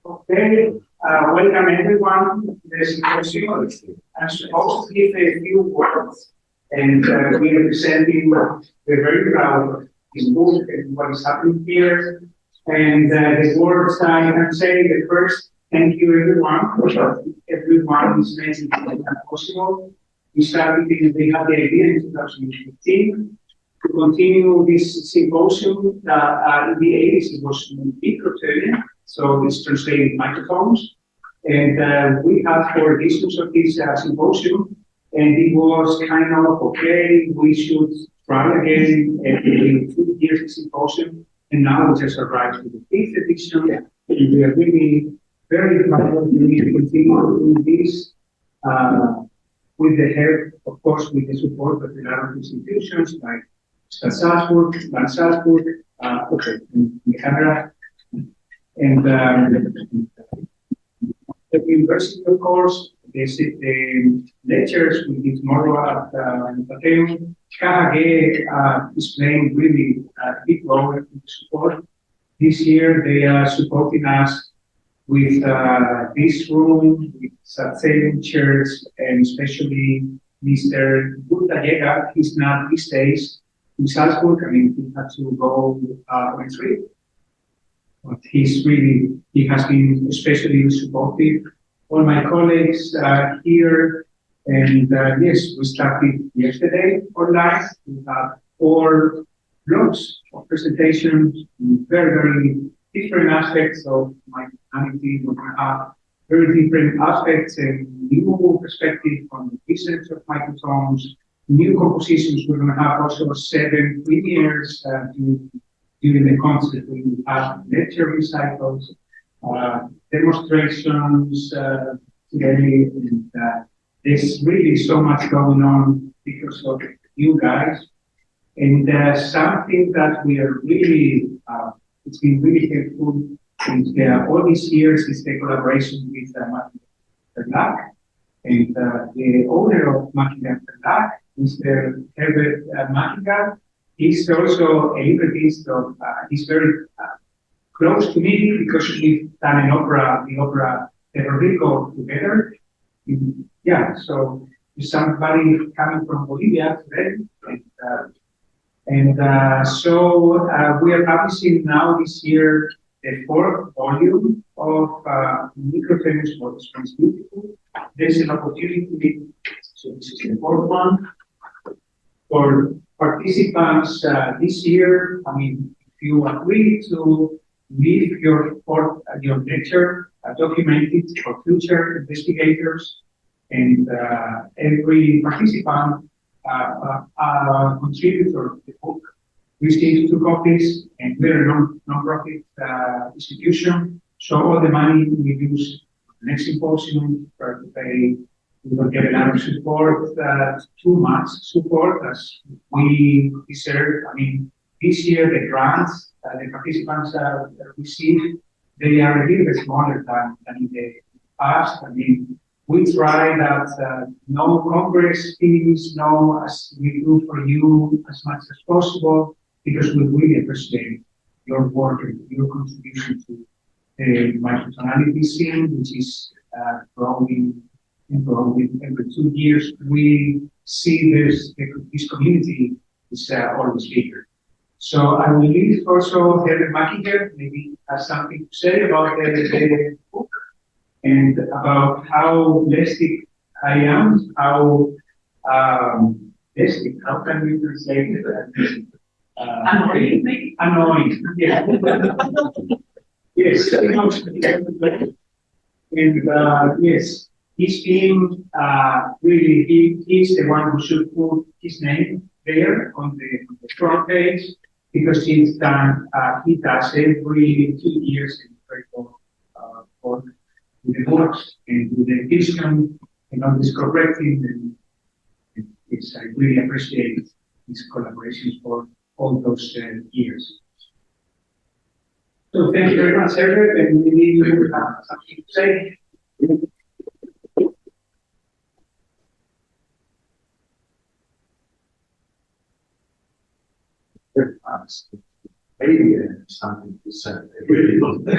Okay, welcome everyone to the symposium. I'm supposed to give a few words, and we are presenting, we're very proud of this book and what is happening here. And the words I can say, the first, thank you everyone. Everyone is making it possible. We started in the idea in 2015 to continue this symposium. In the 80s, it was Mikrotöne, so it's translated microphones. And we had 4 editions of this symposium, and it was kind of, okay, we should try again every 2 years the symposium, and now we just arrived to the 5th edition, and we are really very proud to continue doing this with the help, of course, with the support of the other institutions like Salzburg, the camera, and the university, of course, the lectures we did tomorrow at Museum. KHG is playing really a big role in support. This year, they are supporting us with this room, with Sacellum chairs, and especially Mr. Gurta. He's not these days in Salzburg. I mean, he had to go on a trip. But he has been especially supportive. All my colleagues here, and yes, we started yesterday online. We have 4 blocks of presentations, very, very different aspects of my humanity. We're going to have very different aspects and new perspective on the research of microphones, new compositions. We're going to have also 7 premieres during the concert. We will have lecture recitals, demonstrations today, and there's really so much going on because of you guys. And something that we are really, it's been really helpful in all these years is the collaboration with Mackinger. And the owner of Mackinger, Mr. Herbert Mackinger, he's also a librettist of, he's very close to me because we've done an opera, the opera Terrorico together. Yeah, so somebody coming from Bolivia today. So we are publishing now this year the 4th volume of Mikrotöne for Responsibility. There's an opportunity, so this is the 4th one, for participants this year. I mean, if you agree to leave your lecture documented for future investigators, and every participant, contributor to the book, receives 2 copies, and we're a non-profit institution, so all the money we use for the next symposium to pay. We will get another support, too much support as we deserve. I mean, this year the grants the participants receive, they are a little bit smaller than in the past. I mean, we try that no Congress fees, no, as we do for you as much as possible, because we really appreciate your work and your contribution to the microtonality scene, which is growing and growing every 2 years. We see this community is always bigger. So I will leave also Herbert Mackinger, maybe has something to say about the book and about how lestic I am, how lestic, how can we translate it? Annoying. Annoying, yeah. Yes, and yes, his team really, he's the one who should put his name there on the front page, because he does every 2 years in critical work with the books and with the edition and all this correcting. And it's, I really appreciate his collaborations for all those years. So thank you very much, Herbert, and maybe you will have something to say. Maybe something to say. I really don't know.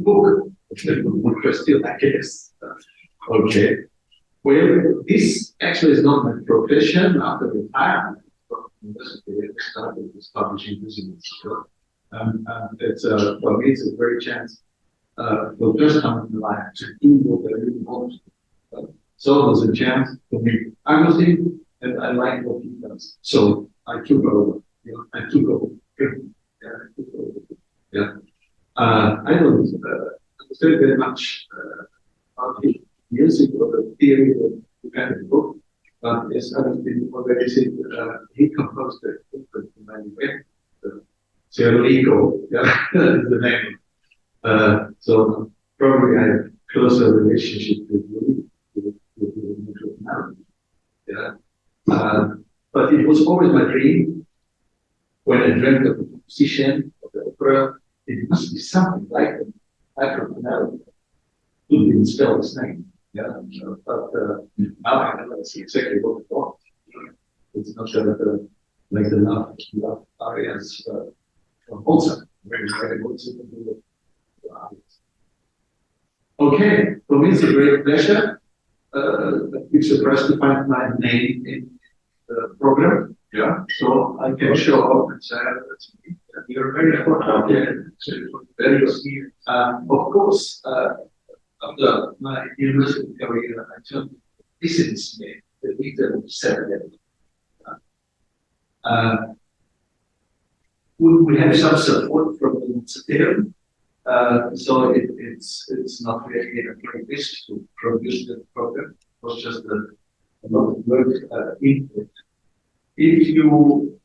book. One question, I guess. Okay. Well, this actually is not my profession. After retirement from university, I started this publishing business. It's for me, it's a great chance for the first time in my life to do what I really want. So there's a chance for me. Agustín, and I like what he does. So I took over. I took over. I don't understand very much about the music or the theory of the kind of book, but as Agustín already said, he composed a book in many ways. Ego, is the name. So probably I have a closer relationship with you, with Mikrotöne. But it was always my dream when I dreamt of the composition of the opera. It must be something like the Mikrotöne. Who didn't spell his name? But now I know see exactly what it was. It's not like the love arias from Mozart. Okay, for me it's a great pleasure. It's a surprise to find my name in the program. So I can show up and say that's me. You're very important. Very good. Of course, after my university career, I turned business name, the leader of Sacellum. We have some support from the Sacellum, so it's not really a great risk to produce the program. It was just a lot of work input. If you,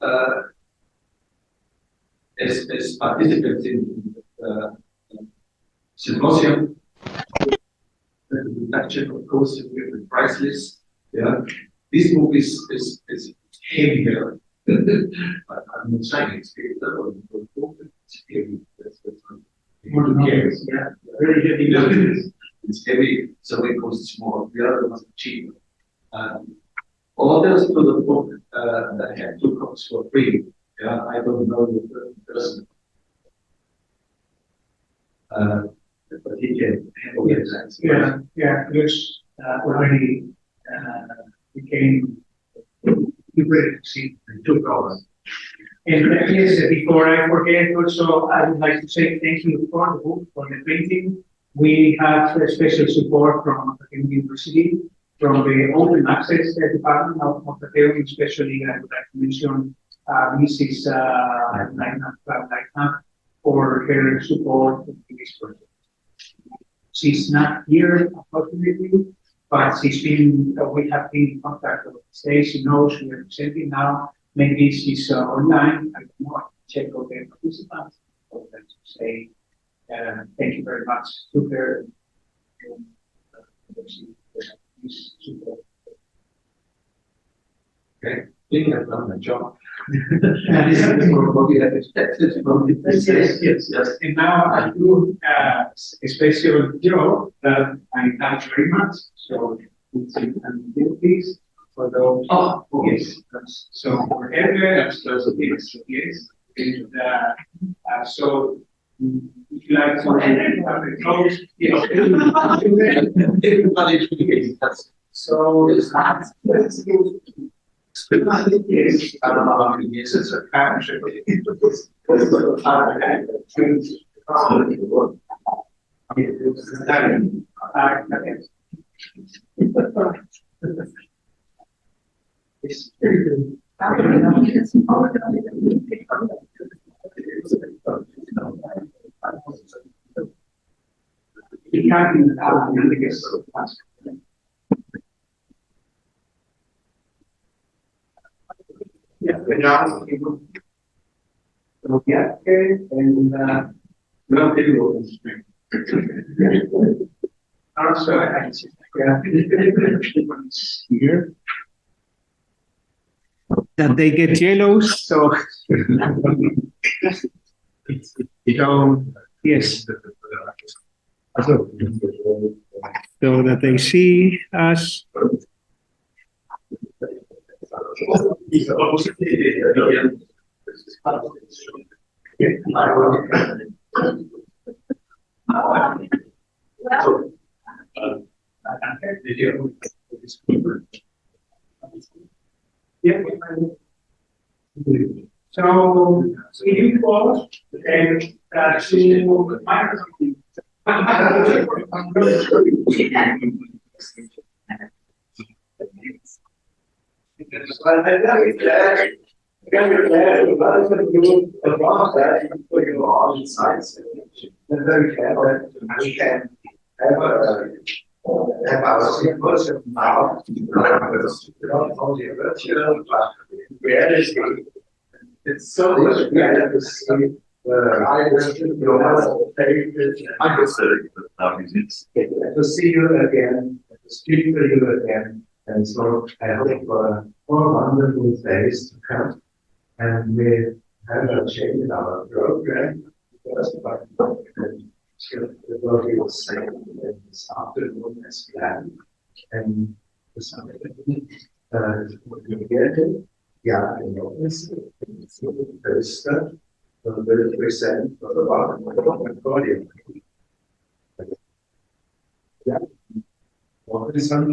as participants in the Symposium, the reduction, of course, with the price list, this book is heavier. I'm not saying it's heavy, it's heavy. That's very heavy. It's heavy, so it costs more. The other ones are cheaper. Orders to the book that have 2 copies for free. I don't know the person. But he can handle it. Because already became ready to see and took over. And yes, before I forget, also I would like to say thank you for the book, for the printing. We have special support from the university, from the open access department of the theory, especially I would like to mention Mrs. Leitner for her support in this project. She's not here, unfortunately, but we have been in contact with the state. She knows we are presenting now. Maybe she's online. I don't know. I can check all the participants. I would like to say thank you very much to her. Okay, I think I've done my job. Yes. And now I do a special job that I thank very much. So you can do this for those. Oh, yes. So for Herbert, yes. And so if you like to have the close, Everybody should be so it's not. Yes, yes, it's a partnership. Bjarke and also I here that they get yellows, so yes, so that they see us. Did you? Yeah. So, you pause and have our symposium now. It's so much better to see to see you again, to speak to you again, and so I hope more wonderful days to come, and we have a change in our program. It will be the same this afternoon as planned, and this afternoon, Bjarke Kølster will present the Accordion. Mogensen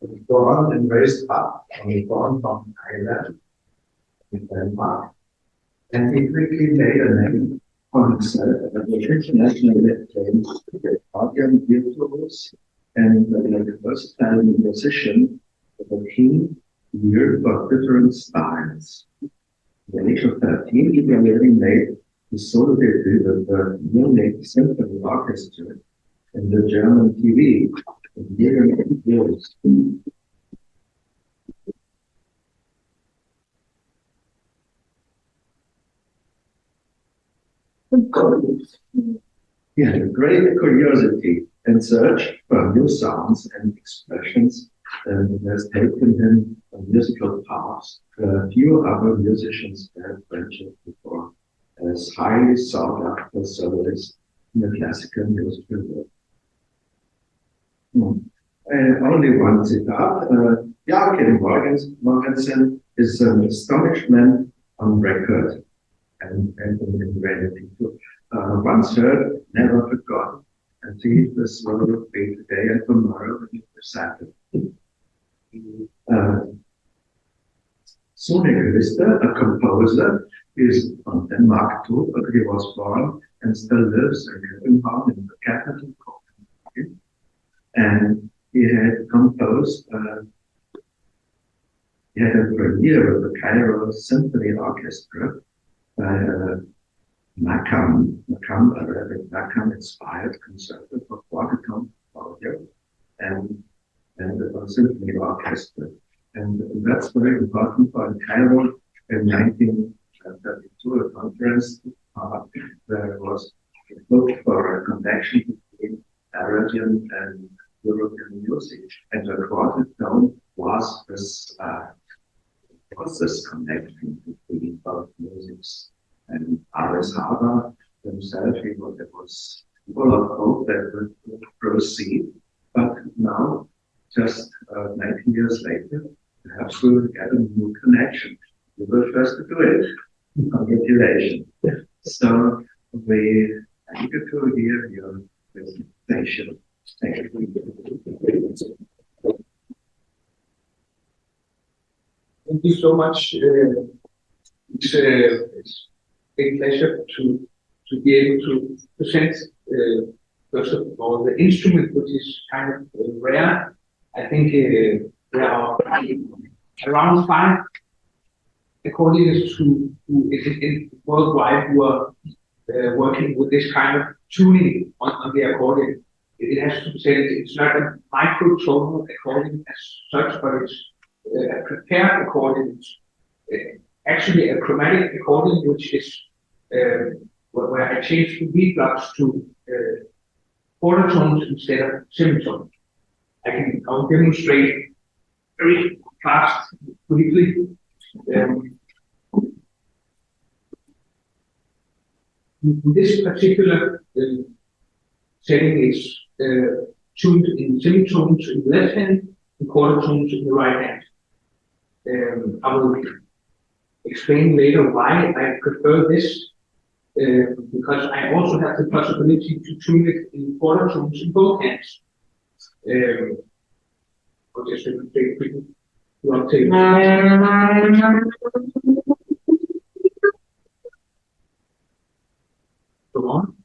was born and raised up on the Bornholm Island in Denmark, and he quickly made a name for himself as an internationally acclaimed Accordion virtuoso and a versatile musician with a keen ear for different styles. In the age of 13, he already made his solo debut with the Munich Symphony Orchestra in the German TV in years. He had a great curiosity and search for new sounds and expressions, and has taken him on musical paths few other musicians have ventured before, as highly sought after soloist in the classical musical world. Only one citat. Bjarke Mogensen is an astonishment on record and in reality too. Once heard, never forgotten, and see this will be today and tomorrow and Saturday. Sune, a composer, is from Denmark too, but he was born and still lives in Copenhagen, in the capital Copenhagen. And he had composed, he had a premiere with the Cairo Symphony Orchestra by Mackinger inspired concerto for Quartet audio and the Symphony Orchestra. And that's very important for Cairo in 1932, a conference where it was looked for a connection between Arabian and European music. And the Quartet tone was this connection between both musics. And Andrej himself, he was full of hope that would proceed, but now, just 19 years later, perhaps we will get a new connection. We were first to do it. Congratulations. So we thank you to hear your presentation. Thank you. Thank you so much. It's a big pleasure to be able to present, first of all, the instrument, which is kind of rare. I think there are around 5 accordionists who worldwide who are working with this kind of tuning on the accordion. It has to be said, it's not a microtonal accordion as such, but it's a prepared accordion. It's actually a chromatic accordion, which is where I change the beat blocks to quarter tones instead of semitones. I'll demonstrate very fast, briefly. This particular setting is tuned in semitones in the left hand and quarter tones in the right hand. I will explain later why I prefer this because I also have the possibility to tune it in quarter tones in both hands. I'll just take quickly the octave. Go on.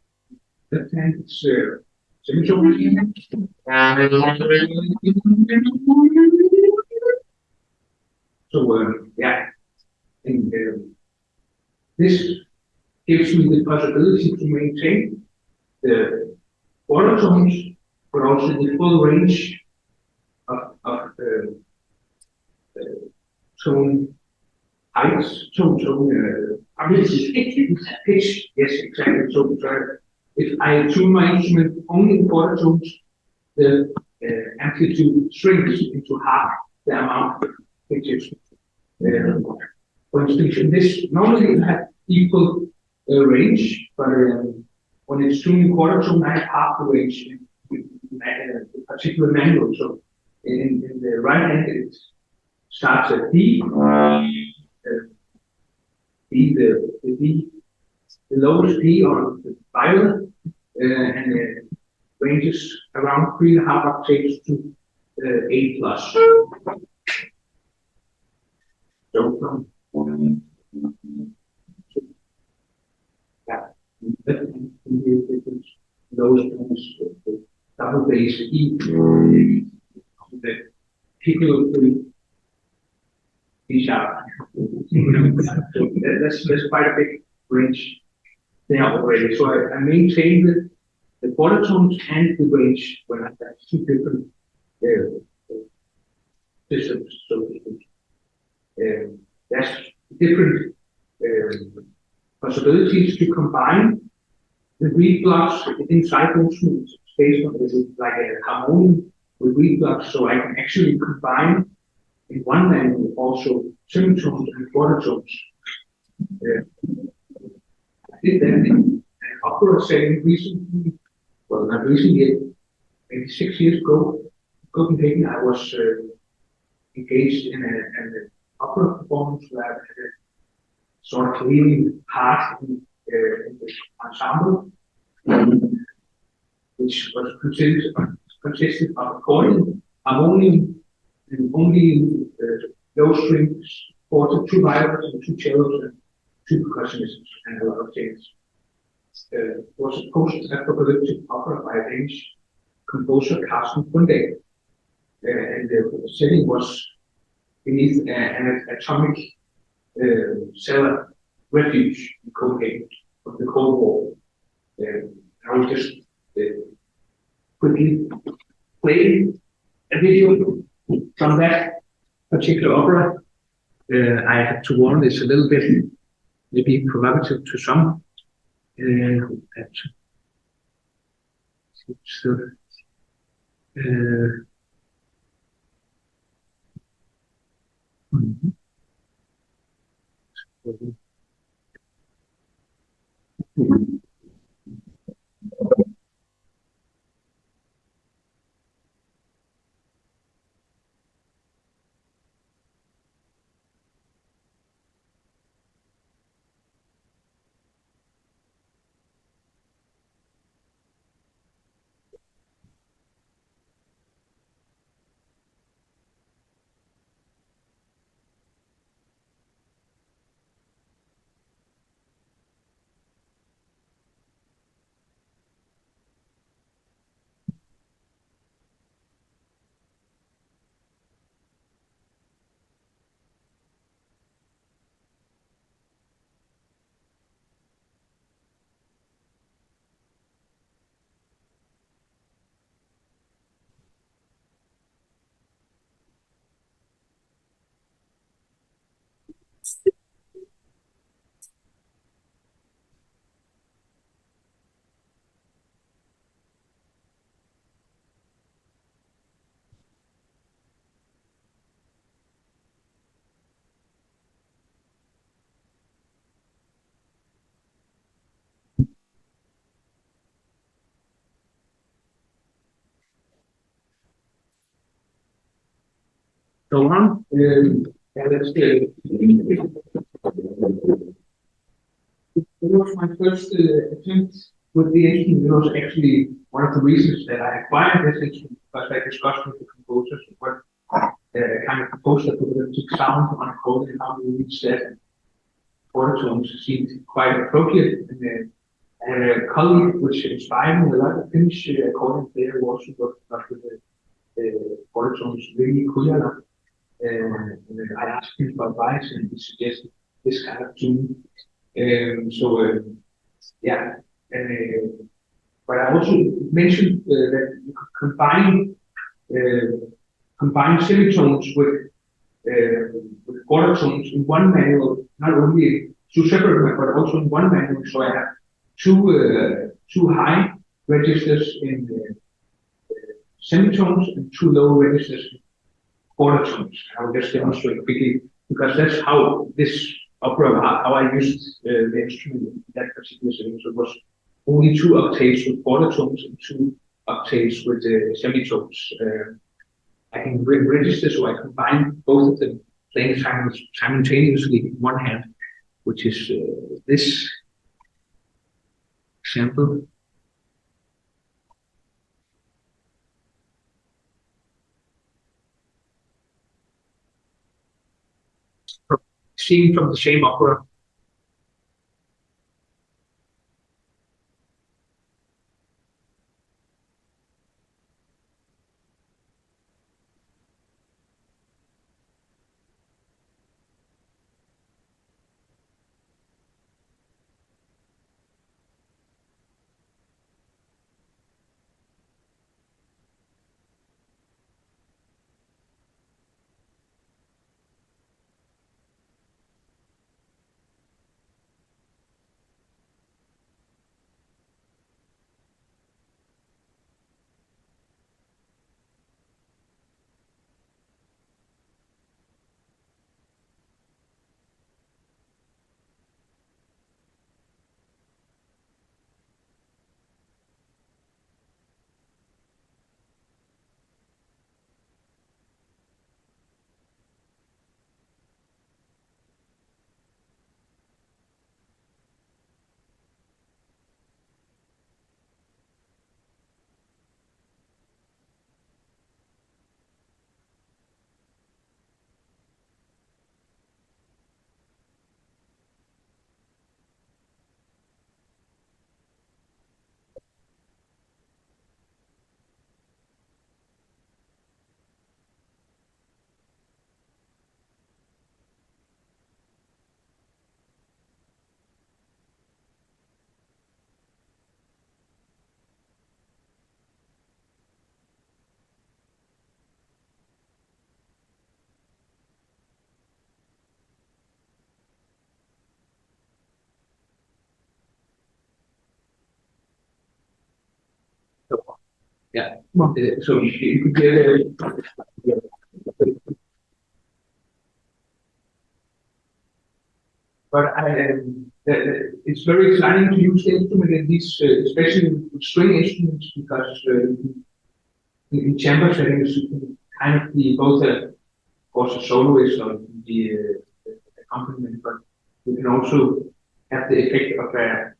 Left hand is semitone. So yeah, and this gives me the possibility to maintain the quarter tones, but also the full range of tone heights, pitch. Yes, exactly. So if I tune my instrument only in quarter tones, the amplitude shrinks into half the amount of pitches. For instance, in this normally you have equal range, but when it's tuned in quarter tone, I have half the range in a particular manual. So in the right hand, it starts at D. D, the D, the lowest D on the violin, and it ranges around 3.5 octaves to A plus. So from those tones, the double bass E, the particular D sharp. That's quite a big range there already. So I maintain the quarter tones and the range when I have two different systems. So there's different possibilities to combine the reed blocks inside the instrument space. Like a harmonium with reed blocks, so I can actually combine in one manual also semitones and quarter tones. I did that in an opera setting recently. Well, not recently, maybe 6 years ago. In Copenhagen, I was engaged in an opera performance where I had a sort of leading part in the ensemble, which was consisted of accordion, harmonium, and only low strings, quartet, 2 violins and 2 cellos and 2 percussionists and a lot of things. It was a post-apocalyptic opera by a Danish composer, Carsten Grundahl, and the setting was beneath an atomic cellar refuge in Copenhagen of the Cold War. I will just quickly play a video from that particular opera. I have to warn, it's a little bit maybe provocative to some. Go on. Yeah, let's do it. was my first attempt with the instrument. It was actually one of the reasons that I acquired this instrument, because I discussed with the composers what kind of composer could sound on accordion, how to reach that. And quarter seemed quite appropriate. And a colleague which inspired me a lot, a Finnish accordion player who also worked with the quarter tones, really Kølster. And I asked him for advice, and he suggested this kind of tune. Yeah. But I also mentioned that you could combine semitones with quarter tones in one manual, not only two separate, but also in one manual. So I have two high registers in semitones and two low registers in quarter tones. I will just demonstrate quickly, because that's how this opera, how I used the instrument in that particular setting. So it was only 2 octaves with quarter tones and 2 octaves with semitones. I can register, so I combine both of them, playing simultaneously in one hand, which is this example. Seen from the same opera. Yeah. So you could get but it's very exciting to use the instrument in these, especially with string instruments, because in chamber settings you can kind of be both of course, a soloist or the accompaniment, but you can also have the effect of a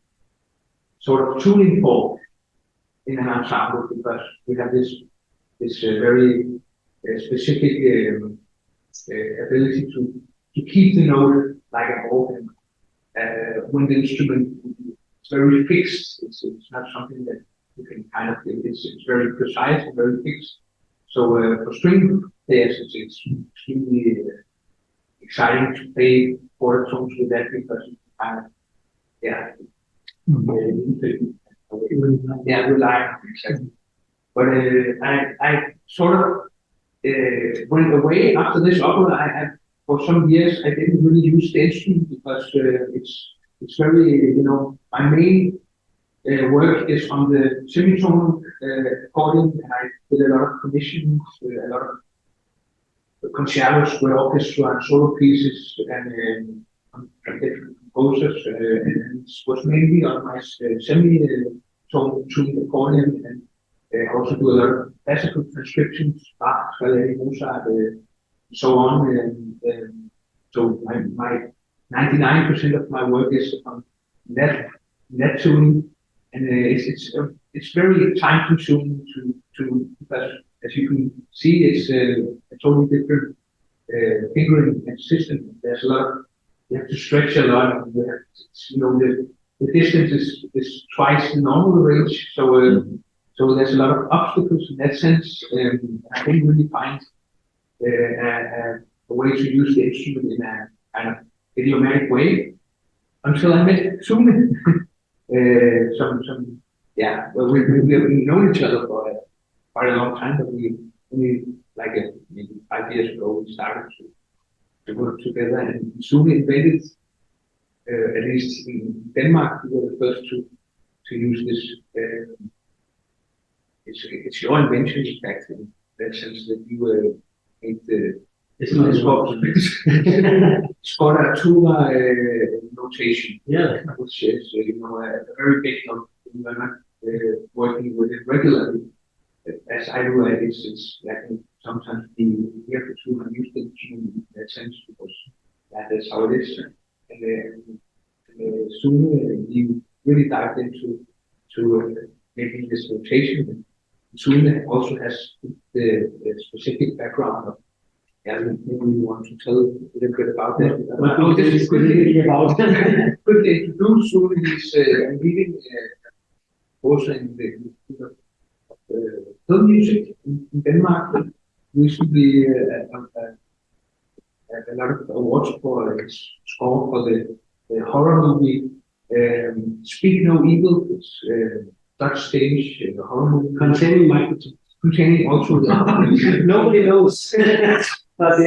sort of tuning fork in an ensemble, because we have this very specific ability to keep the note like an organ when the instrument is very fixed. It's not something that you can kind of, it's very precise and very fixed. So for string players, it's extremely exciting to play quarter tones with that, because you kind of, rely on it, exactly. But I sort of went away after this opera. I had, for some years, I didn't really use the instrument, because it's very, my main work is on the semitone accordion, and I did a lot of commissions, a lot of concertos with orchestra and solo pieces, and from different composers, and it was mainly on my semitone tuned accordion, and I also do a lot of classical transcriptions, Bach, Mozart, so on. So my 99% of my work is on that tuning, and it's very time consuming to because as you can see, it's a totally different fingering system. There's a lot of, you have to stretch a lot, and the distance is twice the normal range, so there's a lot of obstacles in that sense. I didn't really find a way to use the instrument in a kind of idiomatic way until I met Sune. Well, we've known each other for quite a long time, but we maybe 5 years ago we started to work together, and Sune invented, at least in Denmark, we were the first to use this. It's your invention, in fact, in that sense that you made the Scordatura notation, which is a very big note. We are not working with it regularly, as I do. It's I can sometimes be here for too and use the instrument in that sense because that is how it is. And soon you really dived into making this notation. Sune also has the specific background of, maybe you want to tell a little bit about that. What this is quickly about. Quickly introduce Sune. He's leading also in the film music in Denmark. Recently, a lot of awards for his score for the horror movie Speak No Evil. It's Dutch stage horror movie Containing Mikrotöne. Containing also Nobody knows. But we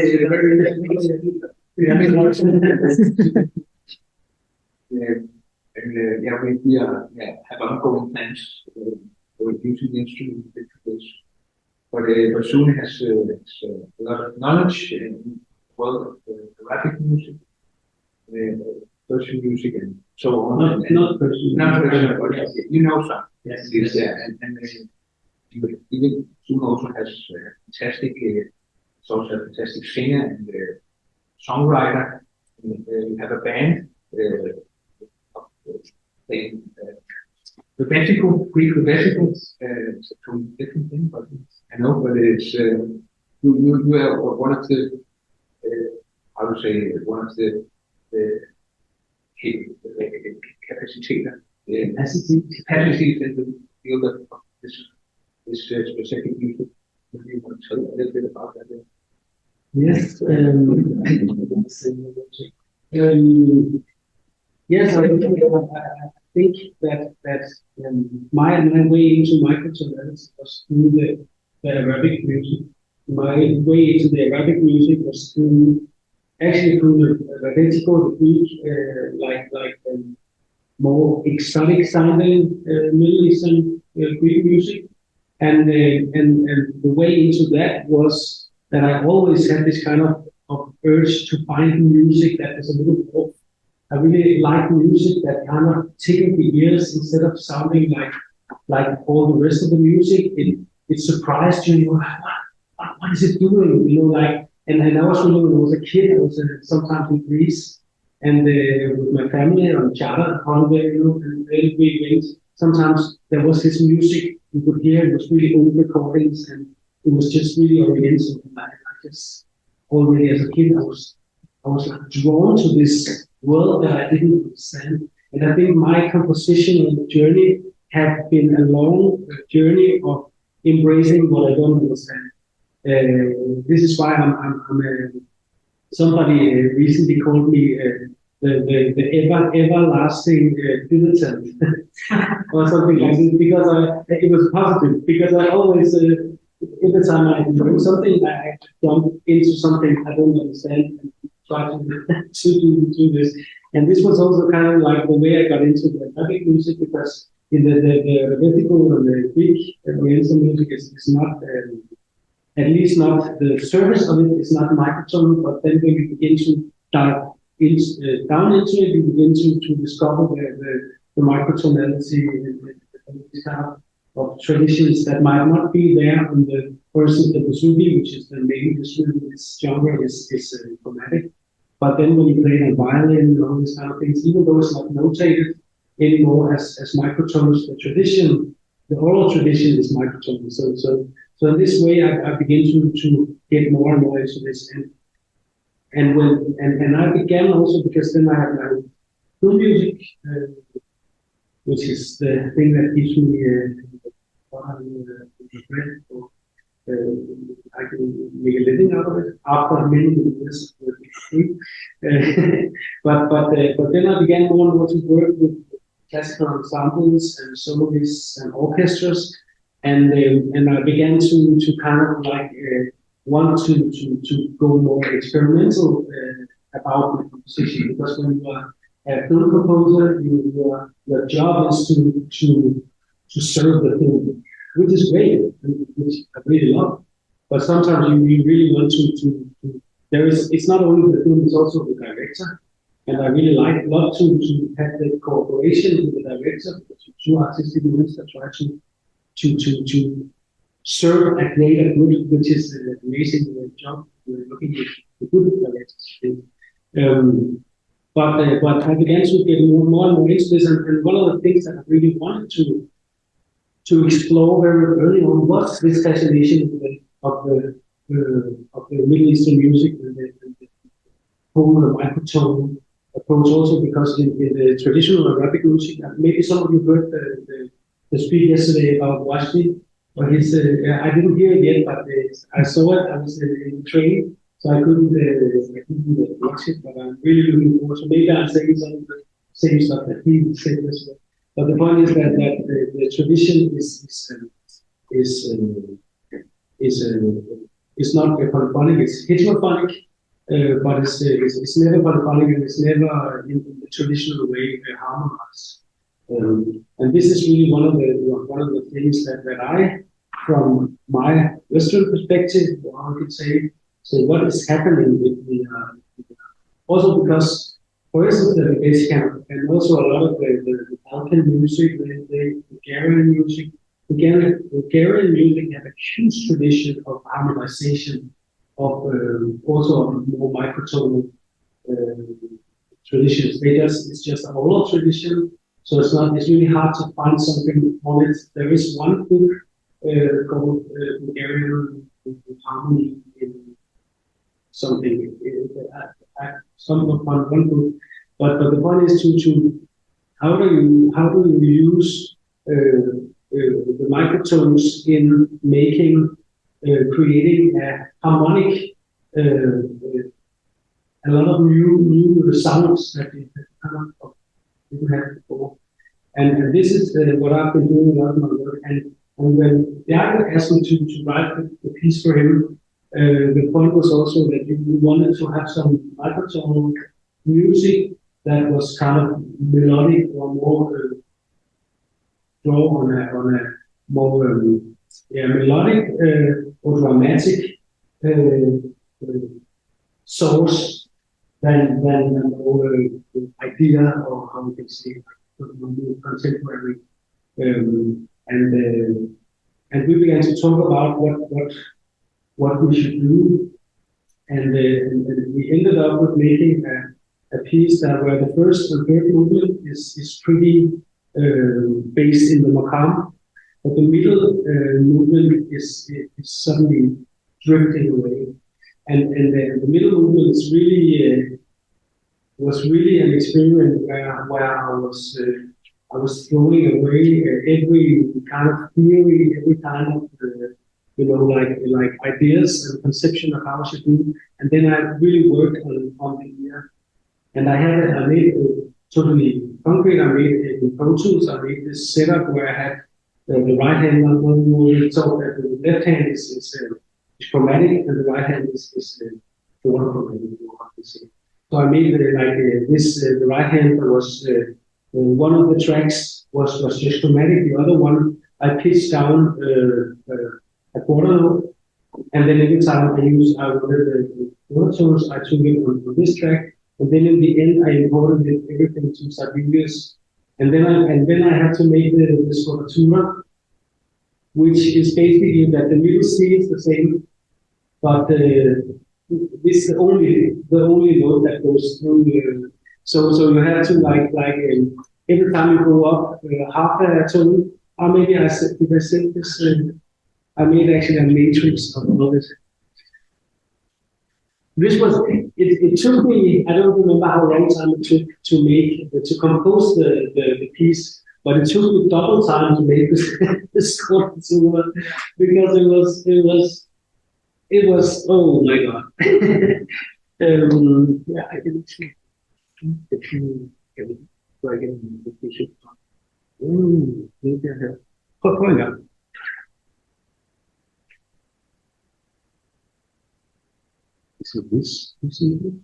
have ongoing plans for using the instrument for this. But Sune has a lot of knowledge in the world of graphic music, Persian music, and so on. Not Persian. Not Persian, but you know some. Yes. And even Sune also has fantastic. He's also a fantastic singer and songwriter. We have a band playing Rebettico, Greek Rebettico. It's a totally different thing, but I know, but it's you are one of the how to say one of the capacities in the field of this specific music. If you want to tell a little bit about that. Yes. Yes, I think that my way into Mikrotöne was through the Arabic music. My way into the Arabic music was through the Rebettico, the Greek, more exotic sounding Middle Eastern Greek music, and the way into that was that I always had this kind of urge to find music that was a little more. I really like music that kind of tickled the ears instead of sounding like all the rest of the music. It surprised you. What is it doing? And I was when I was a kid. I was sometimes in Greece and with my family on charter holiday, and we went. Sometimes there was this music you could hear. It was really old recordings, and it was just really oriental. And I just already as a kid, I was drawn to this world that I didn't understand. And I think my compositional journey had been a long journey of embracing what I don't understand. This is why somebody recently called me the everlasting dilettante or something like this, because it was positive, because I always every time I do something, I jump into something I don't understand and try to do this. And this was also kind of like the way I got into the Arabic music, because in the Rebettico and the Greek Oriental music is not, at least not the surface of it is not Mikrotöne, but then when you begin to dive down into it, you begin to discover the microtonality and this kind of traditions that might not be there on the first the Buzuki, which is the main instrument in this genre, is chromatic. But then when you play a violin and all these kind of things, even though it's not notated, anymore as microtones. The oral tradition is microtones. So in this way, I began to get more and more into this. And I began also because then I have my film music, which is the thing that gives me I can make a living out of it after many years. But then I began more and more to work with classical ensembles and soloists and orchestras, and I began to kind of like want to go more experimental about the composition, because when you are a film composer, your job is to serve the film, which is great, which I really love. But sometimes you really want to it's not only the film, it's also the director. And I really love to have the cooperation with the director, the two artistic units that try to serve a greater good, which is an amazing job. We're looking at the good directors. But I began to get more and more into this, and one of the things that I really wanted to explore very early on was this fascination of the Middle Eastern music and the whole microtone approach, also because in the traditional Arabic music, maybe some of you heard the speech yesterday about Washti, but I didn't hear it yet, but I saw it. I was in the train, so I couldn't watch it, but I'm really looking forward. So maybe I'm saying some of the same stuff that he said as well. But the point is that the tradition is not polyphonic; it's heterophonic. But it's never polyphonic, and it's never in the traditional way harmonized. And this is really one of the things that I, from my Western perspective, I could say what is happening with the also because, for instance, the bass camp and also a lot of the Balkan music, the Bulgarian music. Bulgarian music have a huge tradition of harmonization, of also of more microtonal traditions. It's just an oral tradition, so it's really hard to find something on it. There is one book called Bulgarian Harmony in something, some on one book. But the point is to how do you use the microtones in making creating a harmonic, a lot of new sounds that you didn't have before. And this is what I've been doing a lot of my work. And when Bjarke asked me to write the piece for him, the point was also that we wanted to have some microtonal music that was kind of melodic or more draw on a more melodic or dramatic source than a more idea, or how we can say, contemporary. And we began to talk about what we should do, and we ended up with making a piece where the first and third movement is pretty based in the maqam, but the middle movement is suddenly drifting away, and the middle movement is really was really an experiment where I was throwing away every kind of theory, every kind of like ideas and conception of how I should do, and then I really worked on the ear, and I made it totally concrete. I made it in Pro Tools. I made this setup where I had the right hand on one movement, so that the left hand is chromatic and the right hand is chromatic. So I made the right hand was one of the tracks was just chromatic. The other one I pitched down a quarter note, and then every time I wanted the quarter I took it on this track, and then in the end I imported everything to Sibelius, and then I had to make the scordatura, which is basically that the middle C is the same, but this is the only note that goes through. So you have to every time you go up half a tone, or maybe I said, did I say this? I made actually a matrix of all this. This was, it took me, I don't remember how long time it took to compose the piece, but it took me double time to make this score because it was, oh my God. Yeah, I didn't see. Maybe I have. Hold on. Is it this? Is it this?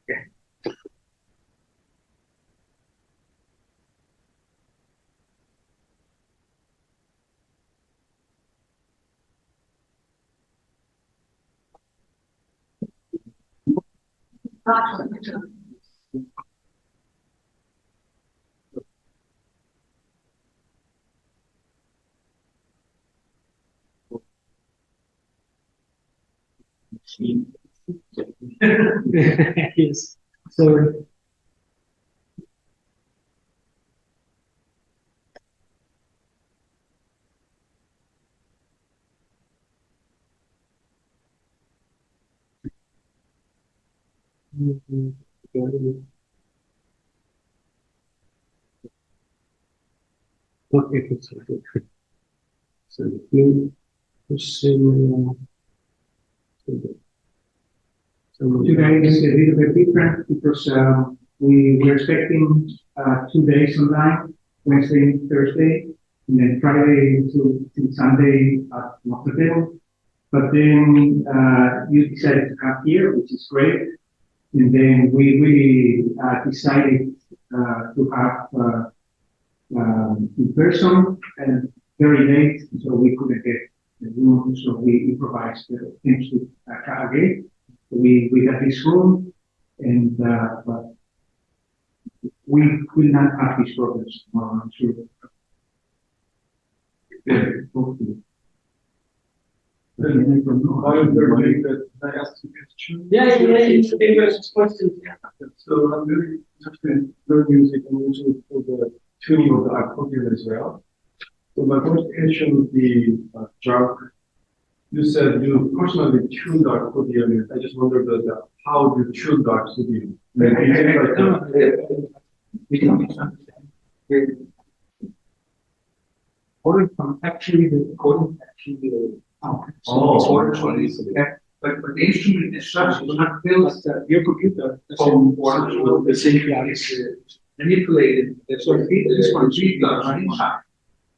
Yeah. Yes. So. Okay, so today is a little bit different because we were expecting 2 days online, Wednesday, Thursday, and then Friday to Sunday at Mackinger. But then you decided to come here, which is great. And then we really decided to have in person and very late, so we couldn't get the room. So we improvised things with Kage. We got this room, and but we will not have these problems tomorrow, I'm sure. Hopefully. While you're doing that, can I ask you a question? Yeah, questions. So I'm very interested in your music and also for the tuning of the accordion as well. So my first question would be, Bjarke, you said you personally tuned the accordion. I just wondered how you tuned the accordion. Actually, the recording actually. But the instrument as such is not built. Your computer or the same is manipulated. So this one three does inside.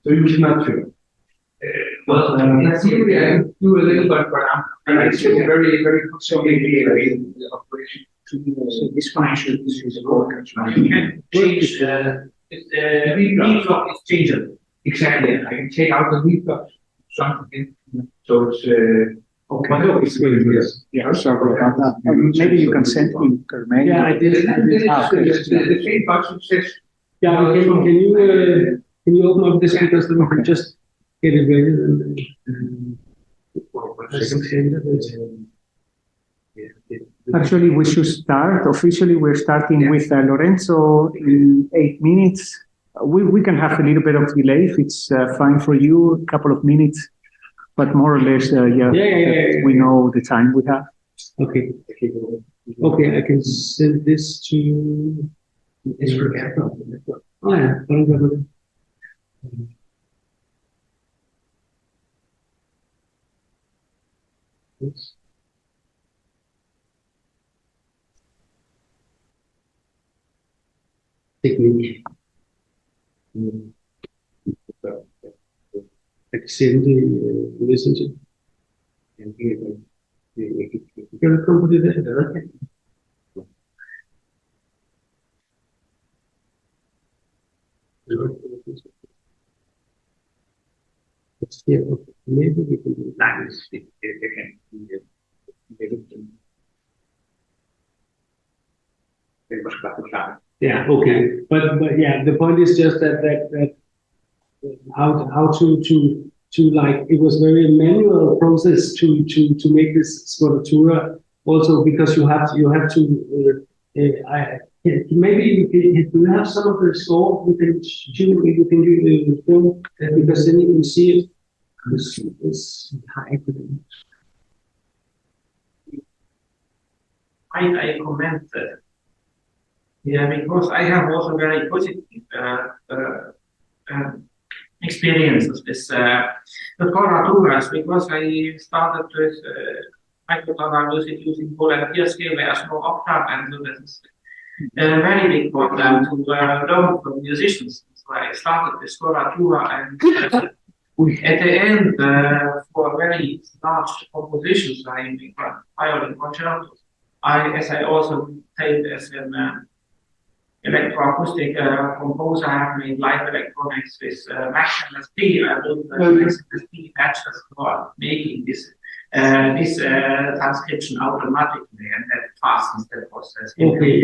So you cannot tune. Well, in theory, I do a little bit, but I'm very, very consolidated in the operation. So this function is a work. You can change the reflux is changeable. Exactly. I can take out the reflux something. So it's Okay. Yeah, sorry about that. Maybe you can send me per mail. Yeah, I did. The feedback success. Yeah, can you open up this because then we can just get it ready and Actually, we should start. Officially, we're starting with Lorenzo in 8 minutes. We can have a little bit of delay if it's fine for you, a couple of minutes, but more or less, we know the time we have. Okay. Okay, I can send this to you. Oh, yeah. Technique. Accidentally listen to. And here, you're gonna come with it, okay? Maybe we can do that. Yeah, okay. But yeah, the point is just that how to like, it was very manual process to make this scordatura also, because you have to maybe do you have some of the score we can film because then you can see it. This high. I comment that. Yeah, because I have also very positive experiences with the coraturas, because I started with microtonal music using volunteer scale. There's no octave, and so this is very big for them to learn from musicians. So I started with coratura, and at the end, for very large compositions, I make violin concertos. As I also played as an electroacoustic composer, I have made live electronics with Mackinger I built Mackinger patches for making this transcription automatically, and that fastens the process. Okay,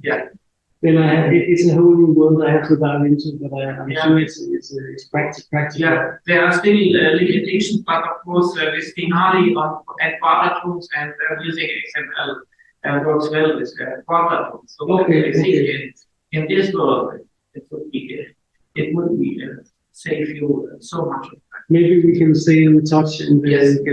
yeah. Then it's a whole new world I have to dive into, but I'm sure it's practical. Yeah, there are still limitations, but of course with finale and quadratones and using XML works well with quadratones. So I think in this world it would be save you so much. Maybe we can stay in touch and we can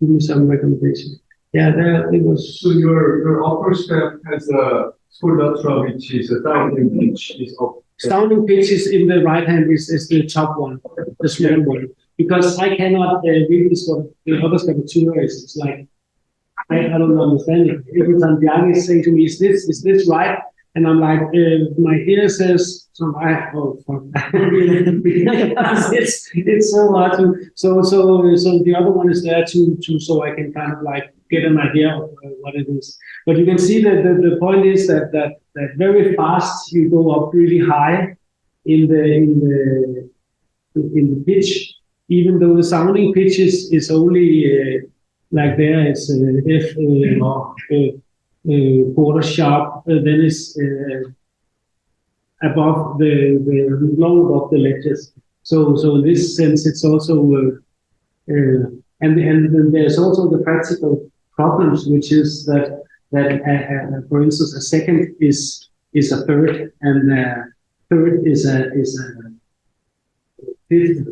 give you some recommendations. Yeah, it was. So your upper step has a sculptra, which is a sounding pitch is up. Sounding pitch is in the right hand is the top one, the small one. Because I cannot read this one, the other sculptura it's like I don't understand it. Every time Bjarke is saying to me, is this right? And I'm like, my ear says, so it's so hard to, so the other one is there so I can kind of like get an idea of what it is. But you can see that the point is that very fast you go up really high in the pitch, even though the sounding pitch is only like there is F quarter sharp, then it's above long above the ledges. So in this sense, it's also and then there's also the practical problems, which is that for instance, a second is a third, and third is a fifth,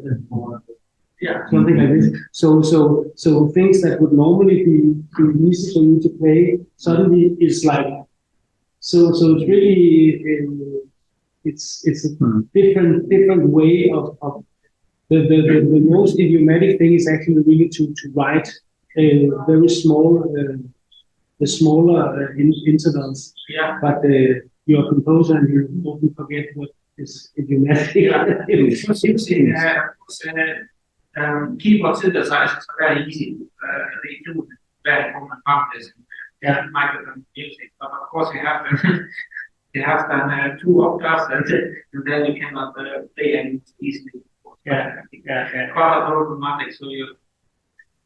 something like this. So things that would normally be easy for you to play suddenly is like so it's really it's a different way of the most idiomatic thing is actually really to write very small the smaller intervals. Yeah. But you're a composer and you often forget what is idiomatic. Keyboard synthesizers are very easy. They do very common functions in microphone music, but of course you have done 2 octaves, and then you cannot play any easily. Quite automatic, so you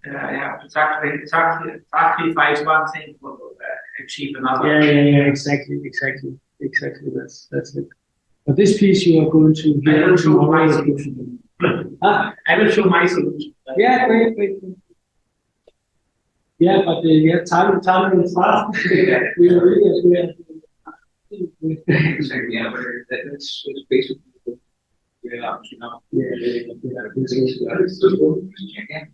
have to sacrifice one thing to achieve another. Yeah, exactly. That's it. But this piece you are going to I will show my solution. I will show my solution. Yeah, great. Yeah, but time is fast. We are really Exactly, yeah, but that's basically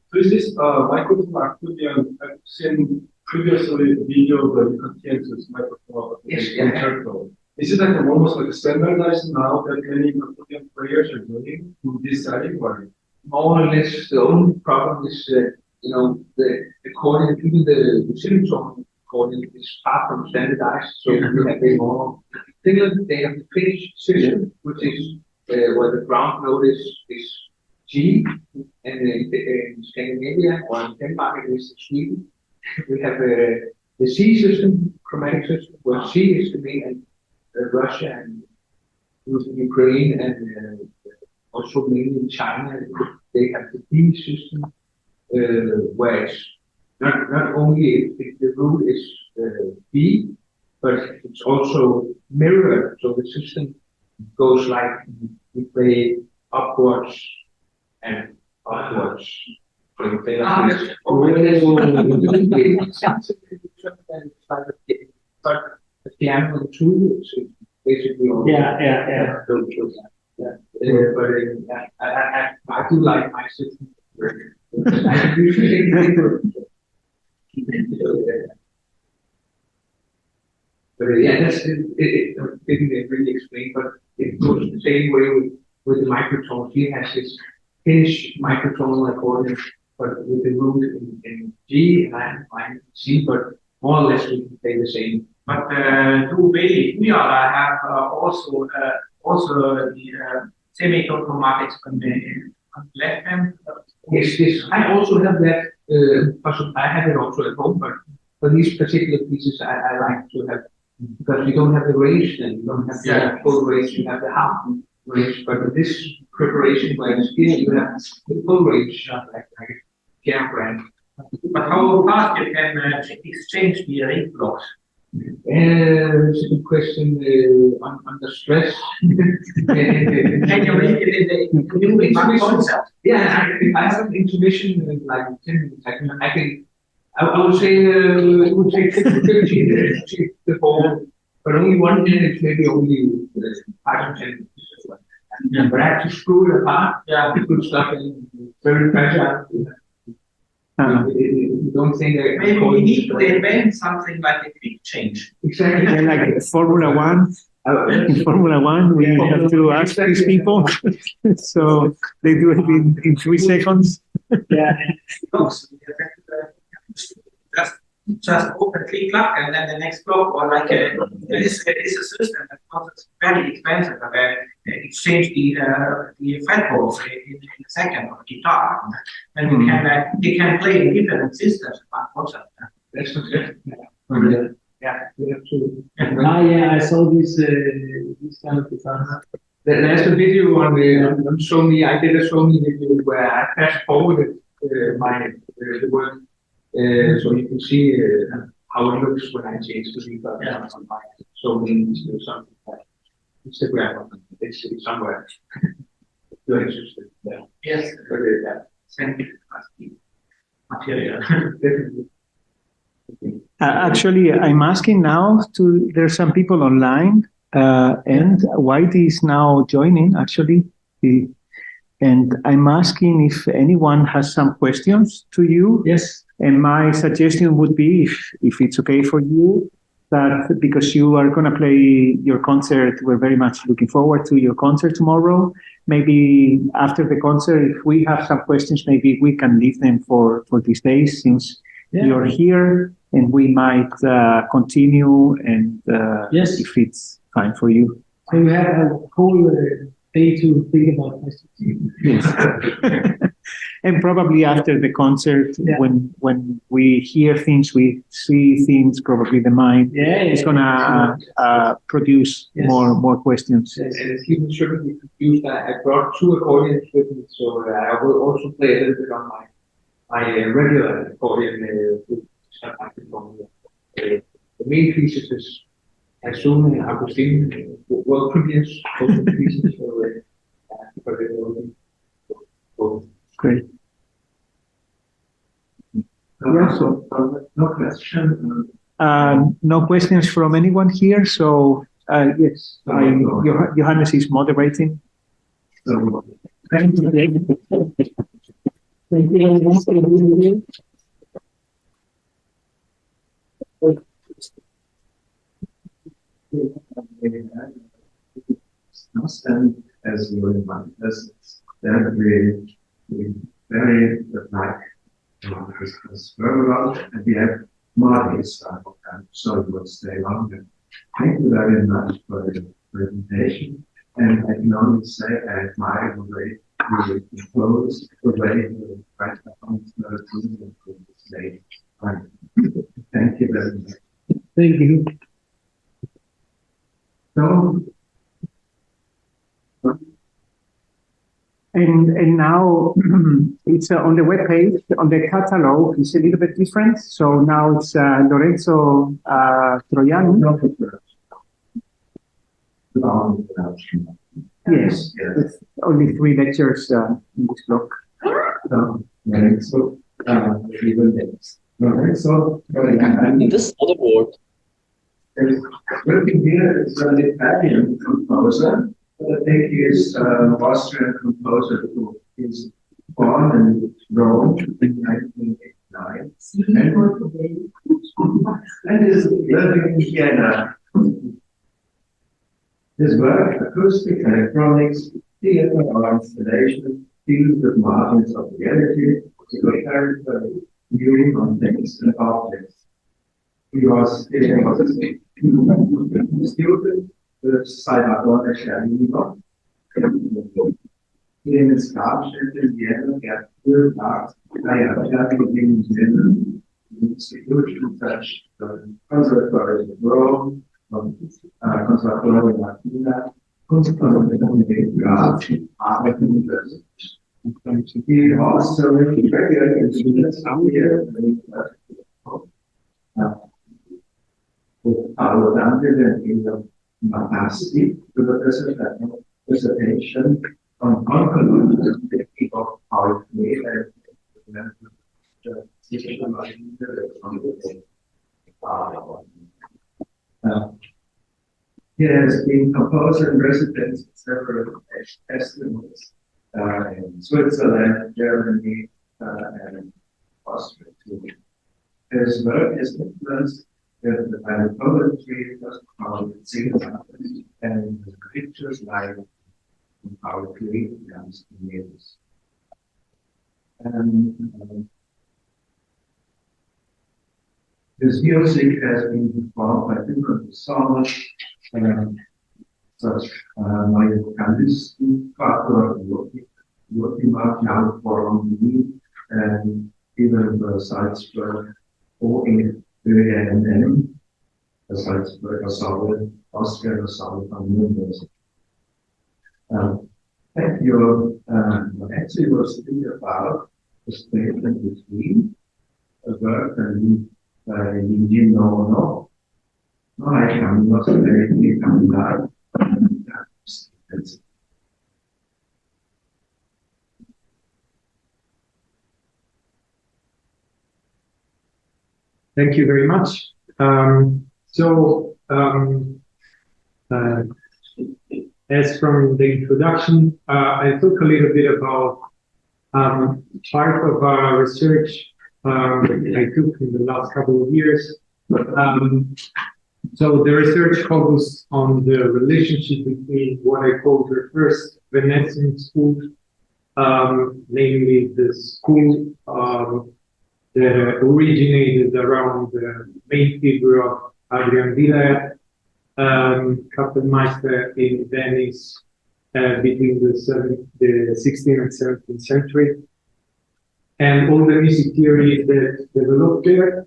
So is this microphone Accordion? I've seen previously the video that you contains this microphone concerto. Is it like almost like a standardized now that many accordion players are doing in this setting? Or more or less, the only problem is the accordion, even the Symposium accordion is far from standardized. So we have a more Finland, they have the Finnish system, which is where the ground note is G, and in Scandinavia or in Denmark it is Sweden. We have the C system, chromatic system, where C is the main, and Russia and Ukraine and also mainly in China, they have the D system, where it's not only the root is B, but it's also mirrored. So the system goes like we play upwards and upwards. So you play like this. a piano and two, so basically all. Yeah. I do like my system. I usually think but that's it didn't really explain, but it goes the same way with the microtones. He has his Finnish microtonal accordion, but with the root in G and I'm in C, but more or less we can play the same. But we have also the semi-chromatic on the left hand. Yes. I also have that. I have it also at home, but for these particular pieces, I like to have, because you don't have the range, then you don't have the full range. You have the half range, but with this preparation, where here you have the full range, like a piano brand. But how fast you can exchange the ring blocks? It's a good question. Under stress. Can you read it in the concept? Yeah, I have an intermission in like 10 minutes. I would say it would take 15 minutes to achieve the whole, but only 1 minute, maybe only 5 to 10 minutes. Yeah. But I have to screw it apart. Yeah, good stuff and very fragile. You don't think that maybe we need to invent something like a quick change. Exactly. Yeah, like Formula One. In Formula One, we have to ask these people, so they do it in 3 seconds. Yeah. Just open 3 clock and then the next block, or like there is a system that costs very expensive, but exchange the fretboards in a second of guitar, and you can play in different systems. That's okay. Yeah, we have to. I saw this kind of guitar. There's a video on Sony. I did a Sony video where I fast forwarded the work. So you can see how it looks when I change the guitar on my Sony or something like Instagram. It's somewhere. You're interested. Yeah. Yes. Send it as the material. Definitely. Actually, I'm asking now there's some people online, and Whitey is now joining, actually. And I'm asking if anyone has some questions to you. Yes. And my suggestion would be, if it's okay for you, that because you are going to play your concert, we're very much looking forward to your concert tomorrow. Maybe after the concert, if we have some questions, maybe we can leave them for these days, since you're here, and we might continue, and if it's fine for you. So you have a whole day to think about questions. Yes. And probably after the concert, when we hear things, we see things, probably the mind is going to produce more questions. And people shouldn't be confused. I brought 2 accordions with me, so I will also play a little bit on my regular accordion with some microphone. The main pieces is Sune and Agustín, world premieres, both pieces. Great. So, no question. No questions from anyone here. So yes, Johannes is moderating. Thank you. Thank you. And as you remind us, then we very like Christmas around, and we have Marty's so it will stay longer. Thank you very much for the presentation. And I can only say I admire the way you close, the way you write down the today. Thank you very much. Thank you. So, and now it's on the webpage, on the catalog, it's a little bit different. So now it's Lorenzo Troiani. Yes, with only 3 lectures in this block. Lorenzo, In this other board, Looking here is an Italian composer. I think he's an Austrian composer who is born in Rome in 1989 and is living in Vienna. His work, acoustic, electronics, theater, or installation, deals with margins of reality, character, viewing on things and objects. He was a student with Salvatore Sciarrino. In his Grabstätte in Vienna gab es nach 3 Jahre in Vienna Institution such Conservatory of Rome, Conservatory of Latina, Kunstkonservatory in Graz, Harvard University. He also regularly students here with Paolo Dante and Ilya Mapasti to the presentation on the of how it made he has been composer in residence in several festivals in Switzerland, Germany, and Austria too. His work is influenced with the kind of poetry, and pictures like our creative dance creators. And his music has been performed by different songs, such like Agustín, and even the Salzburg, or in the Salzburg Ensemble, Austrian Ensemble from University. Thank you. Actually, was thinking about the statement between the work and Luigi Nono. No, I caminos y caminar. Thank you very much. As from the introduction, I talk a little bit about part of our research I took in the last couple of years. So the research focused on the relationship between what I call the first Venetian school, namely the school that originated around the main figure of Adrian Villa, Kapellmeister in Venice between the 16th and 17th century, and all the music theory that developed there,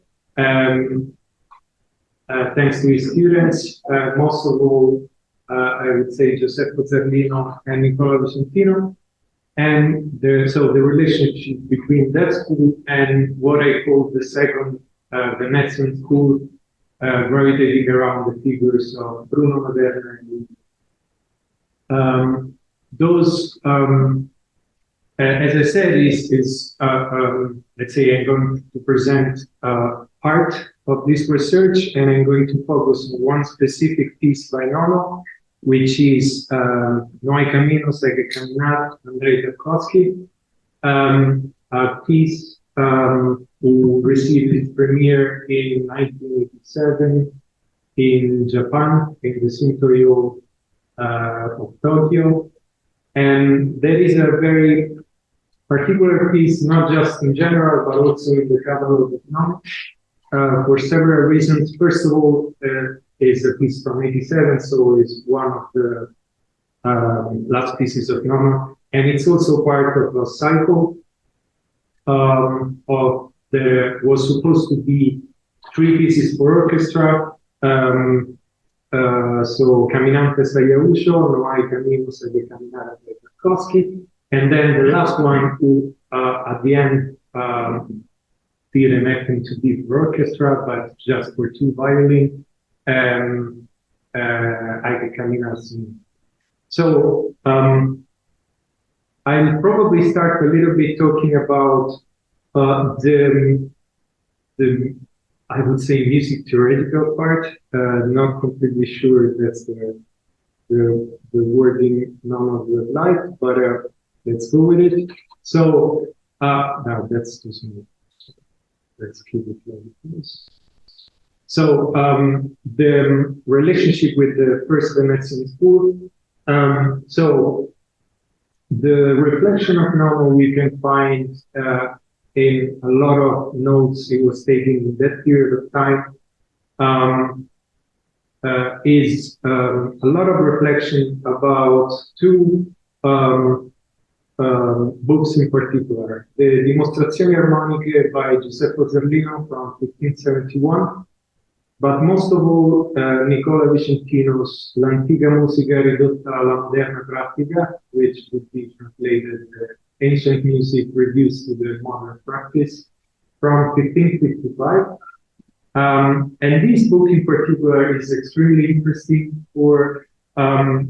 thanks to his students, most of all, I would say Giuseppe Zerlino and Nicola Vicentino, and so the relationship between that school and what I call the second Venetian school, gravitating around the figures of Bruno Maderna and those, as I said, let's say I'm going to present part of this research, and I'm going to focus on one specific piece by Nono, which is No hay caminos, hay que caminar, Andrej Tarkowskij, a piece who received its premiere in 1987 in Japan, in the Symposium of Tokyo. And that is a very particular piece, not just in general, but also in the catalog of Nono, for several reasons. First of all, it's a piece from 87, so it's one of the last pieces of Nono. And it's also part of a cycle was supposed to be 3 pieces for orchestra. So Caminantes a Yausho, No hay caminos, hay que caminar, Andrej Tarkowskij. And then the last one, who at the end didn't happen to be for orchestra, but just for 2 violin, hay que caminar. So I'll probably start a little bit talking about the I would say, music theoretical part. Not completely sure if that's the wording Nono would like, but let's go with it. So, no, that's too small. Let's keep it like this. So, the relationship with the first medicine school. So, the reflection of Nono we can find in a lot of notes he was taking in that period of time. Is a lot of reflection about two books in particular. The Dimostrazioni Armoniche by Giuseppe Zerlino from 1571, but most of all, Nicola Vicentino's L'antica musica ridotta alla moderna pratica, which would be translated ancient music reduced to the modern practice, from 1555. And this book in particular is extremely interesting for a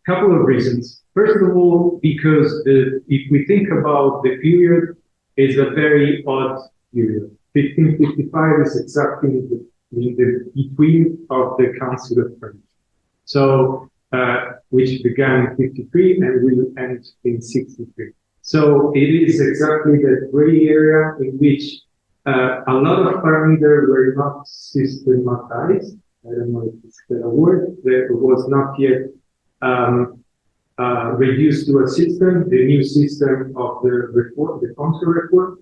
couple of reasons. First of all, because if we think about the period, it's a very odd period. 1555 is exactly in the between of the Council of Trent. So, which began in 53 and will end in 63. So it is exactly that gray area in which a lot of parameters were not systematized. I don't know if it's a word. That was not yet reduced to a system, the new system of the reform, the council reform.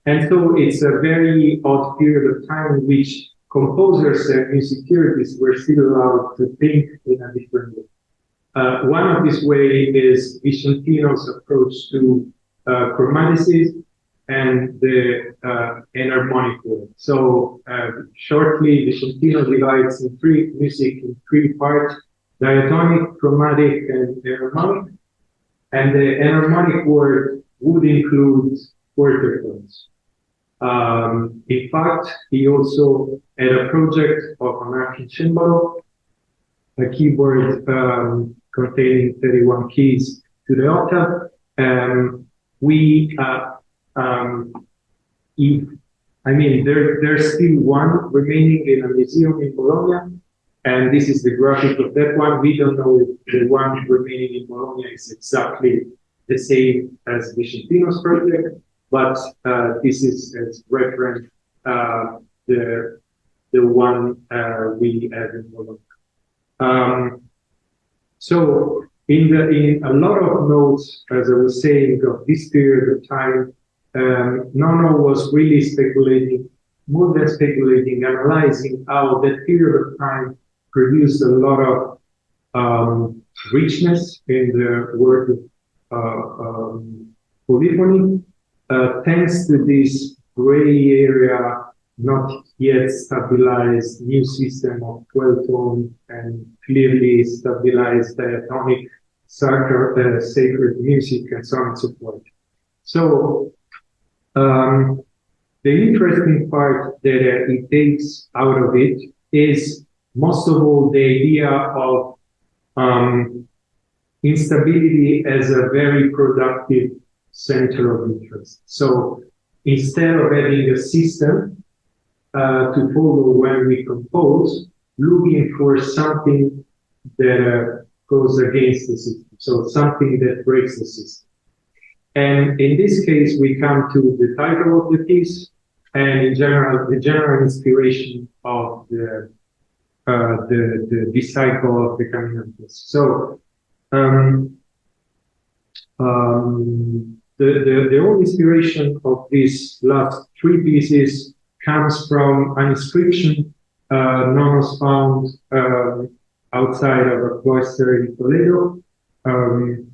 And so it's a very odd period of time in which composers and music theorists were still allowed to think in a different way. One of this way is Vicentino's approach to chromaticism and the enharmonic world. So shortly, Vicentino divides music in three parts: diatonic, chromatic, and enharmonic. And the enharmonic world would include quarter tones. In fact, he also had a project of an archincembalo, a keyboard containing 31 keys to the octave. There's still one remaining in a museum in Bologna, and this is the graphic of that one. We don't know if the one remaining in Bologna is exactly the same as Vicentino's project, but this is as reference the one we have in Bologna. So in a lot of notes, as I was saying, of this period of time, Nono was really speculating, more than speculating, analyzing how that period of time produced a lot of richness in the work of polyphony, thanks to this gray area, not yet stabilized new system of 12 tone and clearly stabilized diatonic sacred music and so on and so forth. So the interesting part that it takes out of it is most of all the idea of instability as a very productive center of interest. So instead of having a system to follow when we compose, looking for something that goes against the system, so something that breaks the system. And in this case, we come to the title of the piece and in general, the general inspiration of the cycle of the caminos. So the whole inspiration of these last three pieces comes from an inscription Nonos found outside of a cloister in Toledo. And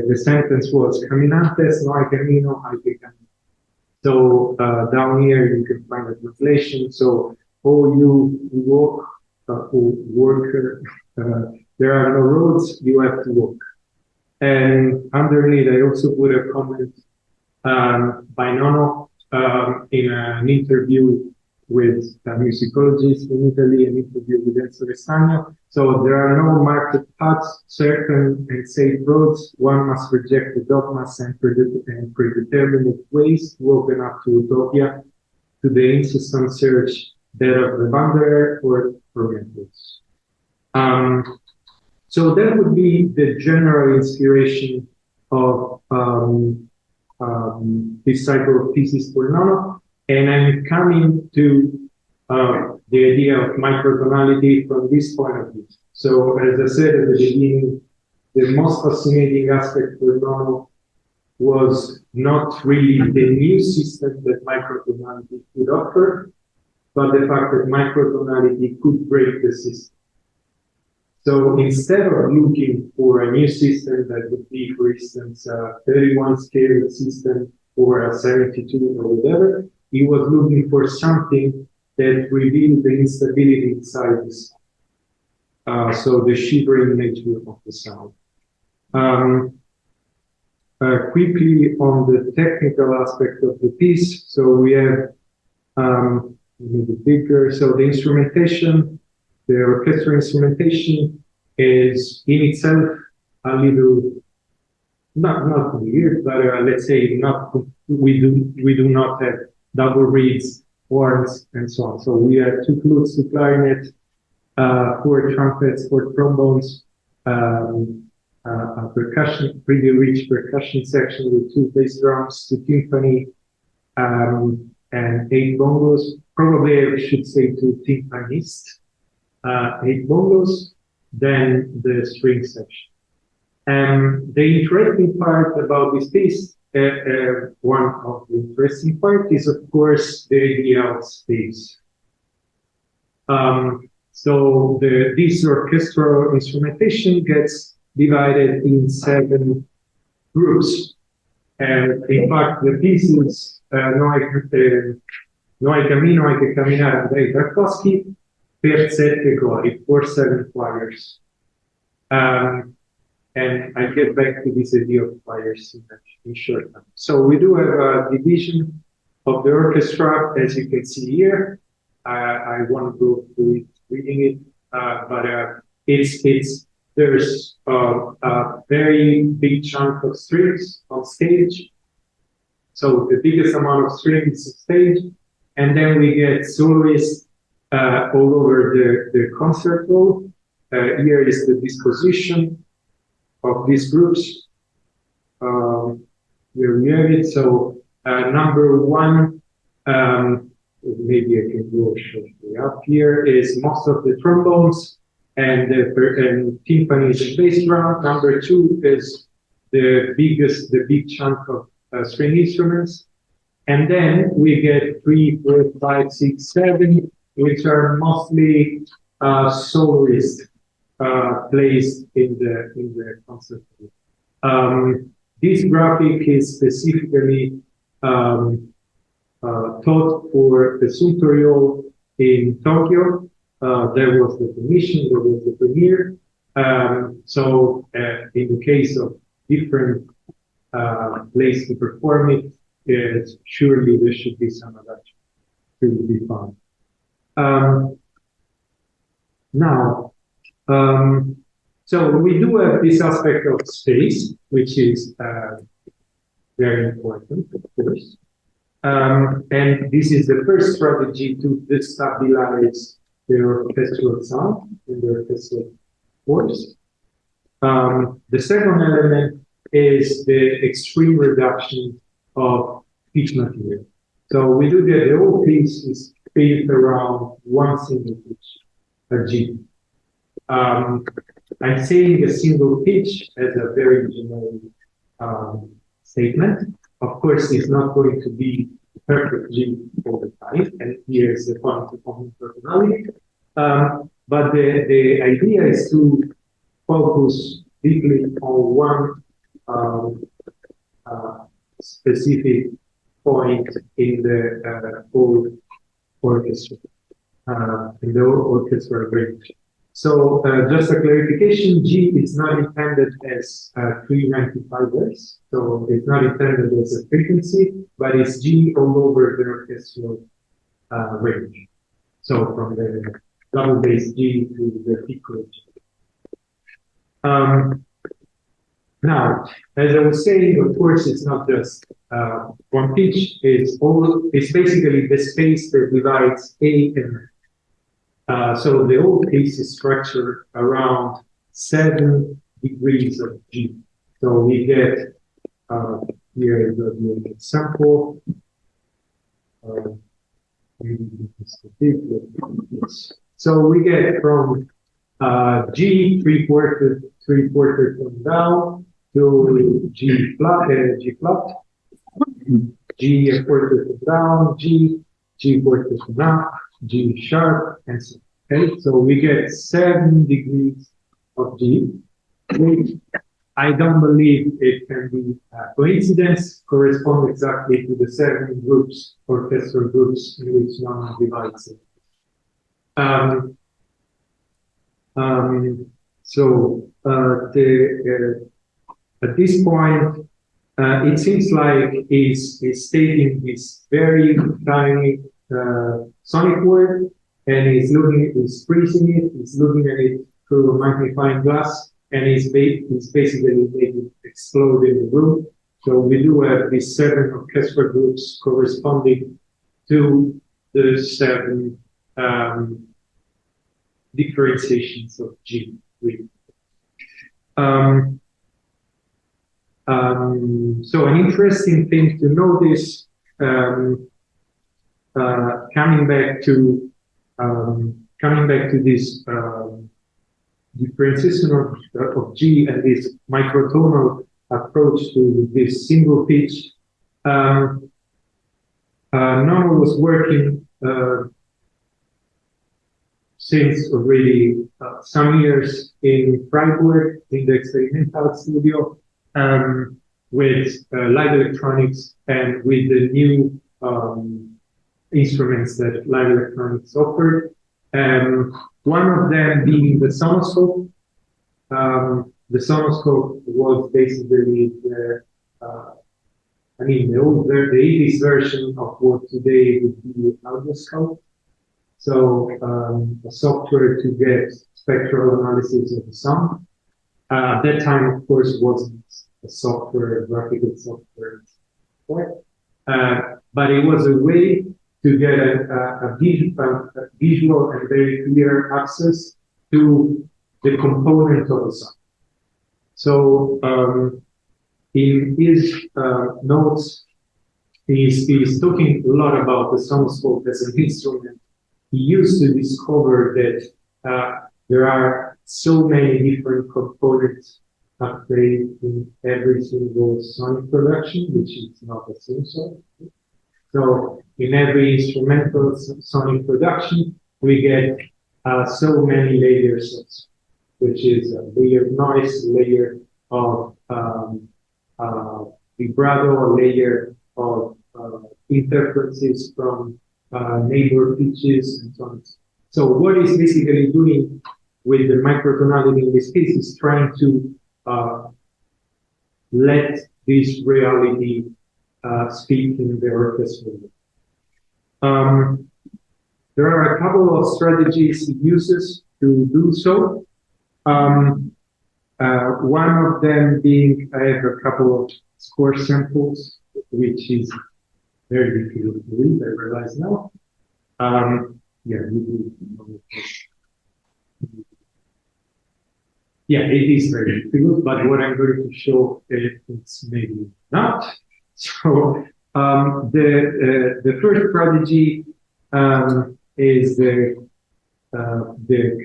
the sentence was "Caminantes no hay camino, hay que caminar." So down here you can find a translation. So, oh, you walk, worker, there are no roads, you have to walk. And underneath, I also put a comment by Nono in an interview with a musicologist in Italy, an interview with Enzo Restagno. So there are no marked paths, certain and safe roads. One must reject the dogmas and predetermined ways to open up to utopia, to the incessant search, that of the wanderer or orientals. So that would be the general inspiration of this cycle of pieces for Nono. And I'm coming to the idea of microtonality from this point of view. So as I said at the beginning, the most fascinating aspect for Nono was not really the new system that microtonality could offer, but the fact that microtonality could break the system. So instead of looking for a new system that would be, for instance, a 31 scale system or a 72 or whatever, he was looking for something that revealed the instability inside the sound. So the shivering nature of the sound. Quickly on the technical aspect of the piece, so we have maybe bigger. So the instrumentation, the orchestral instrumentation is in itself a little not weird, but let's say not. We do not have double reeds, horns, and so on. So we have 2 flutes, 2 clarinet, 4 trumpets, 4 trombones, a percussion, pretty rich percussion section with 2 bass drums, 2 timpani, and 8 bongos. Probably I should say 2 timpanists, 8 bongos, then the string section. The interesting part about this piece, one of the interesting part is of course the idea of space. So this orchestral instrumentation gets divided in 7 groups. And in fact, the pieces No hay camino, hay que caminar, Andrej Tarkowskij, per 7 glory, for 7 choirs. And I get back to this idea of choirs in short time. So we do have a division of the orchestra, as you can see here. I won't go through it, reading it, but there's a very big chunk of strings on stage. So the biggest amount of strings on stage, and then we get soloists all over the concert hall. Here is the disposition of these groups. Here we have it. So number 1, maybe I can go shortly up here, is most of the trombones and timpanis and bass drum. Number 2 is the big chunk of string instruments. And then we get 3, 4, 5, 6, 7, which are mostly soloists placed in the concert. This graphic is specifically taught for the Suntory in Tokyo. There was the commission, there was the premiere. So in the case of different place to perform it, surely there should be some adaptation to be found. So we do have this aspect of space, which is very important, of course. And this is the first strategy to destabilize the orchestral sound in the orchestral force. The second element is the extreme reduction of pitch material. So we do get the whole piece is built around one single pitch, a G. I'm saying a single pitch as a very generic statement. Of course, it's not going to be perfect G all the time, and here's the point of personality. But the idea is to focus deeply on one specific point in the whole orchestra, in the whole orchestra range. So just a clarification, G is not intended as 395 Hz, so it's not intended as a frequency, but it's G all over the orchestral range. So from the double bass G to the piccolo G. Now, as I was saying, of course, it's not just one pitch. It's basically the space that divides A and F. So the whole piece is structured around 7 degrees of G. So we get here the example. So we get from G three-quarter tone down to G flat, G a quarter tone down, G quarter tone up, G sharp, and so. Okay, so we get 7 degrees of G, which I don't believe it can be a coincidence, correspond exactly to the 7 groups, orchestral groups, in which Nono divides it. At this point, it seems like he's taking this very tiny sonic word and he's freezing it, he's looking at it through a magnifying glass, and he's basically making it explode in the room. So we do have these 7 orchestral groups corresponding to the 7 differentiations of G. So an interesting thing to notice, coming back to this differentiation of G and this microtonal approach to this single pitch, Nono was working since already some years in Freiburg in the experimental studio with live electronics and with the new instruments that live electronics offered. One of them being the sonoscope. The sonoscope was basically the 80s version of what today would be an audioscope. So a software to get spectral analysis of the sound. At that time, of course, wasn't a software, graphical software, but it was a way to get a visual and very clear access to the component of the sound. So in his notes, he's talking a lot about the sonoscope as an instrument. He used to discover that there are so many different components played in every single sonic production, which is not a singer. So in every instrumental sonic production, we get so many layers of sound, which is a layer of noise, a layer of vibrato, a layer of interferences from neighbor pitches and so on. So what is basically doing with the microtonality in this case is trying to let this reality speak in the orchestra. There are a couple of strategies he uses to do so. One of them being, I have a couple of score samples, which is very difficult to read, I realize now. Yeah, it is very difficult, but what I'm going to show it's maybe not. So the first strategy is the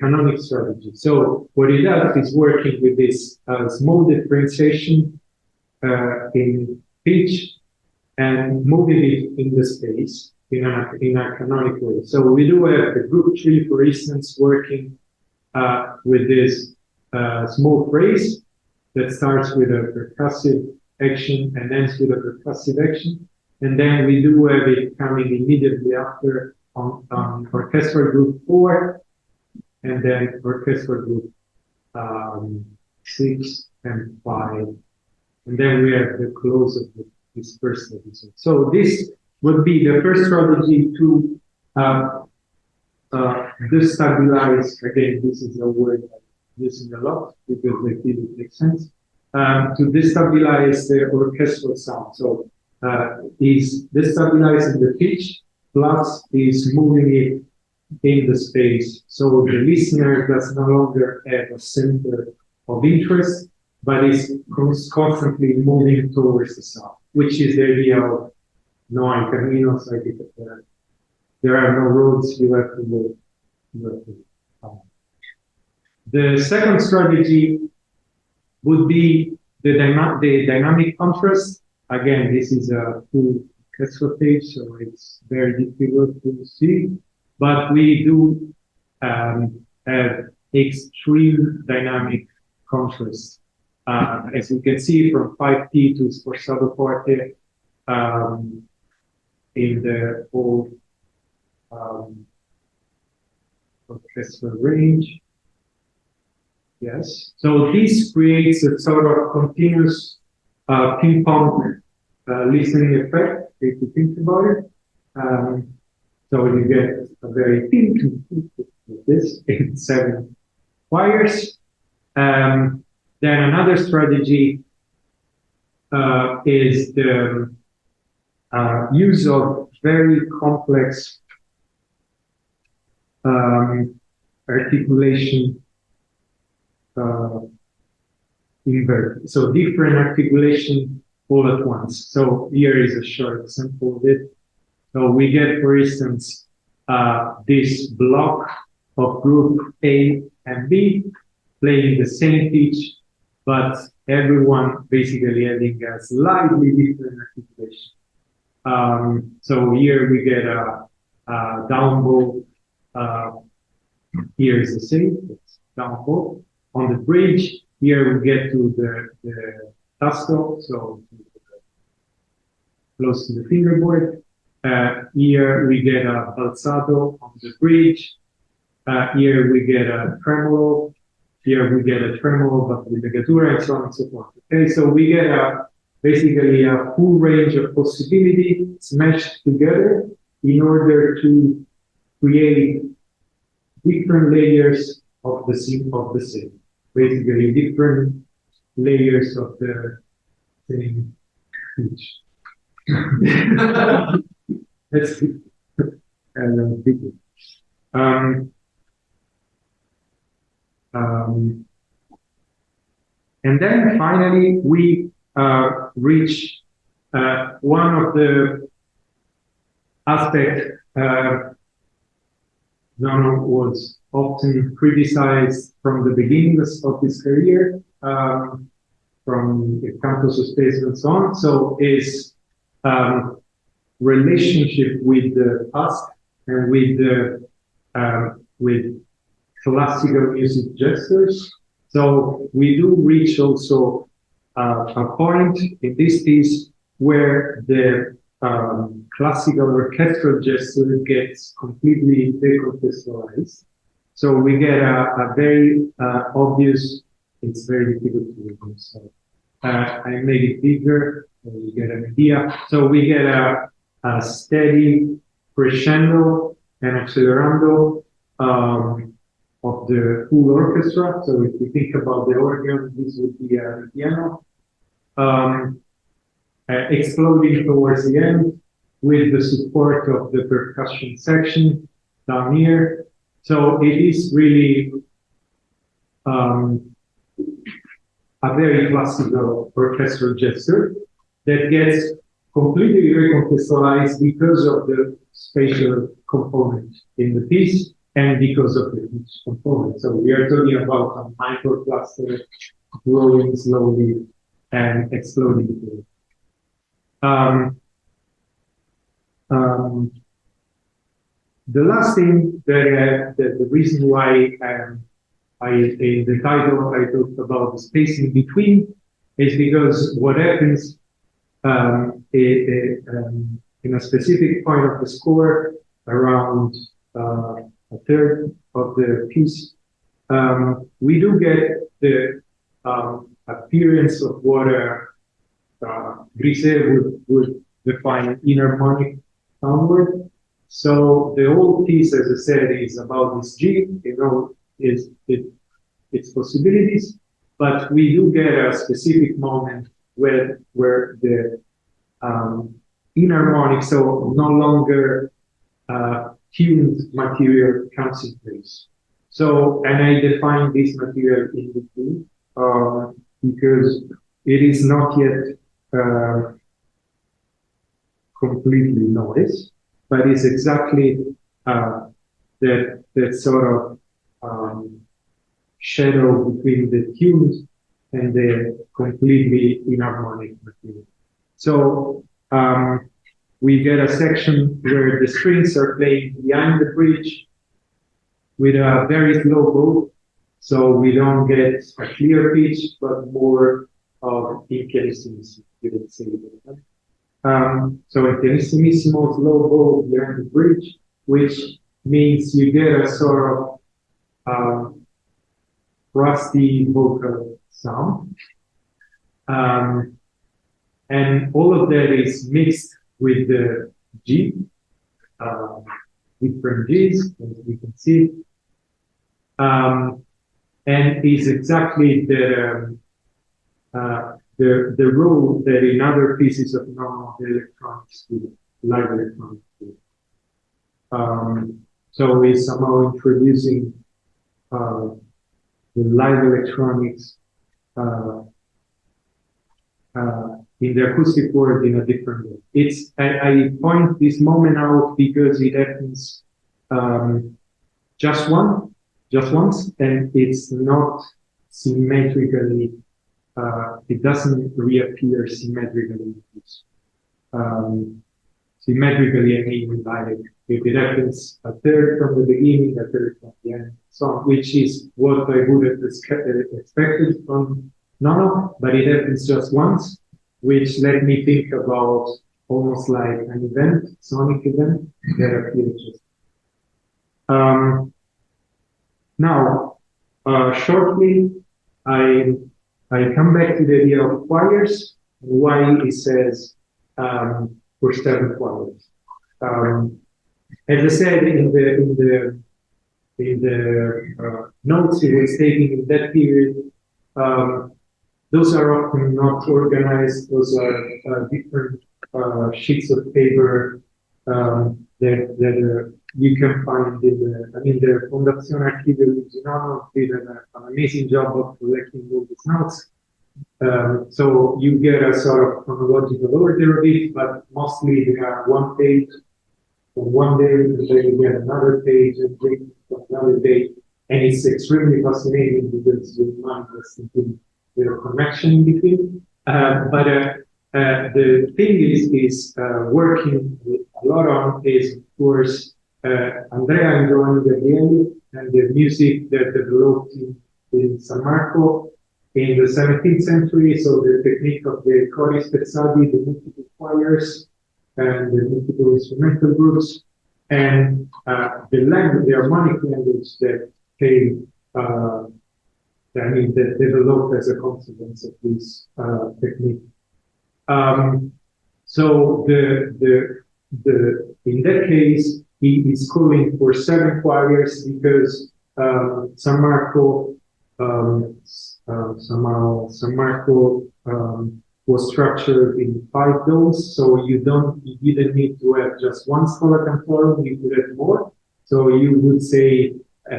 canonic strategy. So what it does is working with this small differentiation in pitch and moving it in the space in a canonic way. So we do have the group tree, for instance, working with this small phrase that starts with a percussive action and ends with a percussive action. And then we do have it coming immediately after on orchestral group 4, and then orchestral group 6 and 5. And then we have the close of this first episode. So this would be the first strategy to destabilize, again, this is a word I'm using a lot because I feel it makes sense, to destabilize the orchestral sound. So is destabilizing the pitch plus is moving it in the space. So the listener does no longer have a center of interest, but is constantly moving towards the sound, which is the idea of no hay caminos, like there are no roads, you have to go. The second strategy would be the dynamic contrast. Again, this is a full orchestral page, so it's very difficult to see, but we do have extreme dynamic contrast. As you can see from 5T to Sforzato Quartet in the whole orchestral range. Yes. So this creates a sort of continuous ping pong listening effect, if you think about it. So you get a very ping like this in 7 wires. Then another strategy is the use of very complex articulation invert. So different articulation all at once. So here is a short example of it. So we get, for instance, this block of group A and B playing the same pitch, but everyone basically having a slightly different articulation. So here we get a down bow. Here is the same, it's down bow. On the bridge, here we get to the tasto, so close to the fingerboard. Here we get a balzato on the bridge. Here we get a tremolo. Here we get a tremolo, but with legatura and so on and so forth. Okay, so we get basically a full range of possibility smashed together in order to create different layers of the same. Basically, different layers of the same pitch. That's big. And then finally, we reach one of the aspects Nono was often criticized from the beginning of his career, from the canto sospeso and so on. So is relationship with the past and with classical music gestures. So we do reach also a point in this piece where the classical orchestral gesture gets completely decontextualized. So we get a very obvious, it's very difficult to read. So I make it bigger, and you get an idea. So we get a steady crescendo and accelerando of the full orchestra. So if we think about the organ, this would be a piano. Exploding towards the end with the support of the percussion section down here. So it is really a very classical orchestral gesture that gets completely recontextualized because of the spatial component in the piece and because of the pitch component. So we are talking about a microcluster growing slowly and exploding. The last thing that the reason why in the title I talked about the space in between is because what happens in a specific point of the score around a third of the piece, we do get the appearance of what Grisset would define inharmonic soundward. So the whole piece, as I said, is about this G, its possibilities, but we do get a specific moment where the inharmonic, so no longer tuned material comes in place. So, and I define this material in between because it is not yet completely noise, but it's exactly that sort of shadow between the tuned and the completely inharmonic material. So we get a section where the strings are playing behind the bridge with a very slow bow, so we don't get a clear pitch, but more of pianissimo, you would say. So a pianissimo slow bow behind the bridge, which means you get a sort of rusty vocal sound. And all of that is mixed with the G, different Gs, as we can see. And is exactly the role that in other pieces of Nono, the electronics do, live electronics do. So we're somehow introducing the live electronics in the acoustic world in a different way. I point this moment out because it happens just once, and it's not symmetrically, it doesn't reappear symmetrically. Symmetrically, I mean, like, if it happens a third from the beginning, a third from the end, so which is what I would have expected from Nono, but it happens just once, which led me think about almost like an event, sonic event, that appears just. Now, shortly, I come back to the idea of choirs, why it says for 7 choirs. As I said in the notes it was taken in that period, those are often not organized. Those are different sheets of paper that you can find in the Fondazione Archivio Luigi Nono did an amazing job of collecting all these notes. So you get a sort of chronological order of it, but mostly they are one page on one day, and then you get another page and another day. And it's extremely fascinating because your mind has the connection in between. But the thing is working a lot on is, of course, Andrea and Giovanni and the music that developed in San Marco in the 17th century. So the technique of the cori spezzati, the multiple choirs, and the multiple instrumental groups, and the language, the harmonic language that came, that developed as a consequence of this technique. So in that case, he is calling for 7 choirs because San Marco was structured in 5 domes, so you didn't need to have just one Schola Cantorum, you could have more. So you would say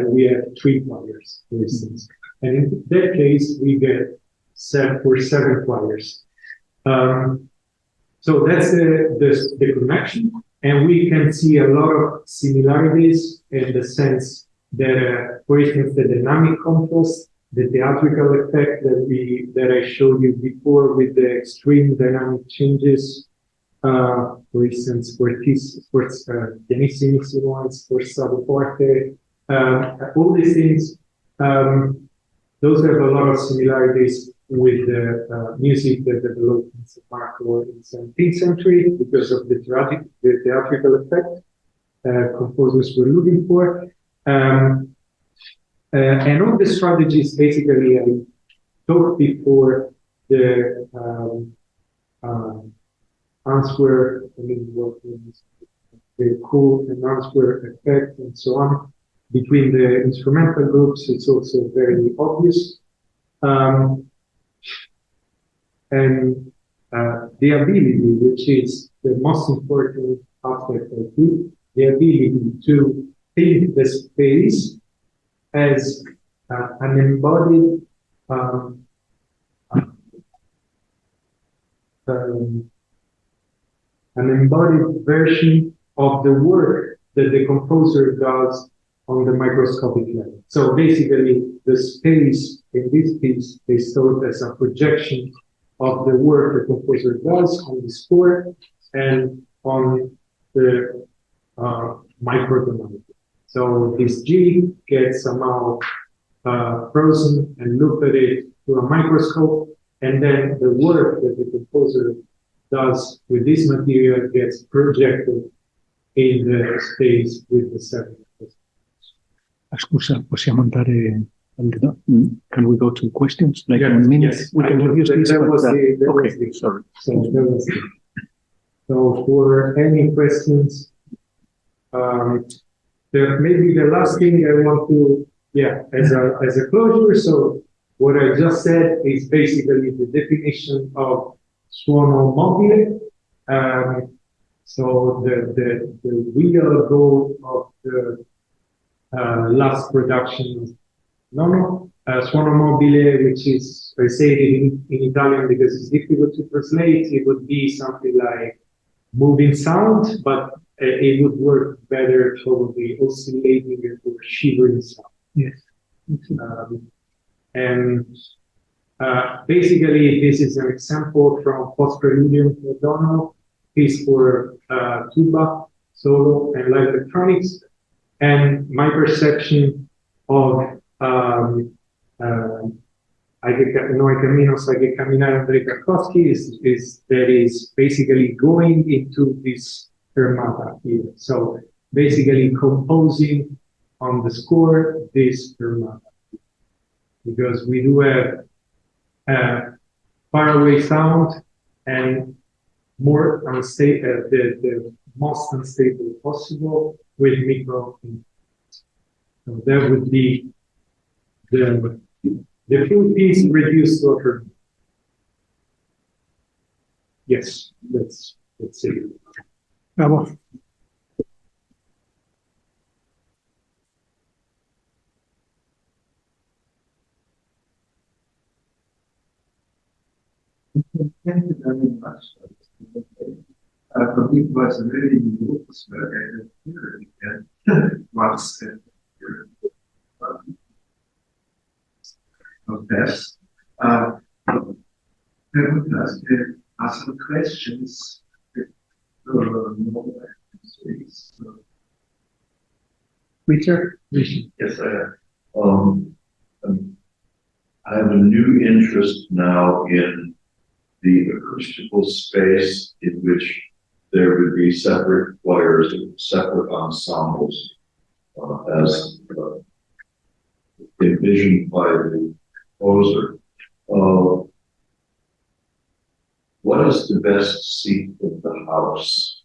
we have 3 choirs, for instance. And in that case, we get 7 choirs. So that's the connection. And we can see a lot of similarities in the sense that, for instance, the dynamic contrast, the theatrical effect that I showed you before with the extreme dynamic changes, for instance, for pianissimo and sforzato forte, all these things, those have a lot of similarities with the music that developed in San Marco in the 17th century because of the theatrical effect composers were looking for. And all the strategies, basically, I talked before, the answer, the cool and answer effect and so on. Between the instrumental groups, it's also very obvious. And the ability, which is the most important aspect of it, the ability to think the space as an embodied version of the work that the composer does on the microscopic level. So basically, the space in this piece is thought as a projection of the work the composer does on the score and on the microtonality. So this G gets somehow frozen and looked at it through a microscope, and then the work that the composer does with this material gets projected in the space with the seven. Scusa, possiamo andare can we go to questions? Like yes, 1 minute? yes. We can use this. Okay, sorry. So for any questions, maybe the last thing I want to, as a closure. So what I just said is basically the definition of suono mobile. So the real goal of the last production of Nono, suono mobile, which is, I say it in Italian because it's difficult to translate. It would be something like moving sound, but it would work better probably oscillating or shivering sound. Yes. And basically, this is an example from Post-Preludium for Nono, piece for tuba, solo, and live electronics. And my perception of caminos, caminar, Andrej Tarkowskij is that is basically going into this fermata here. So basically composing on the score this fermata. Because we do have faraway sound and more unstable, the most unstable possible with micro. So that would be the full piece reduced to a fermata. Yes, that's it. Bravo. Thank you very much. For me, it was a really unique experience and once of this. I would ask some questions. Richard? Yes, I have a new interest now in the acoustical space in which there would be separate choirs, separate ensembles, as envisioned by the composer. What is the best seat in the house?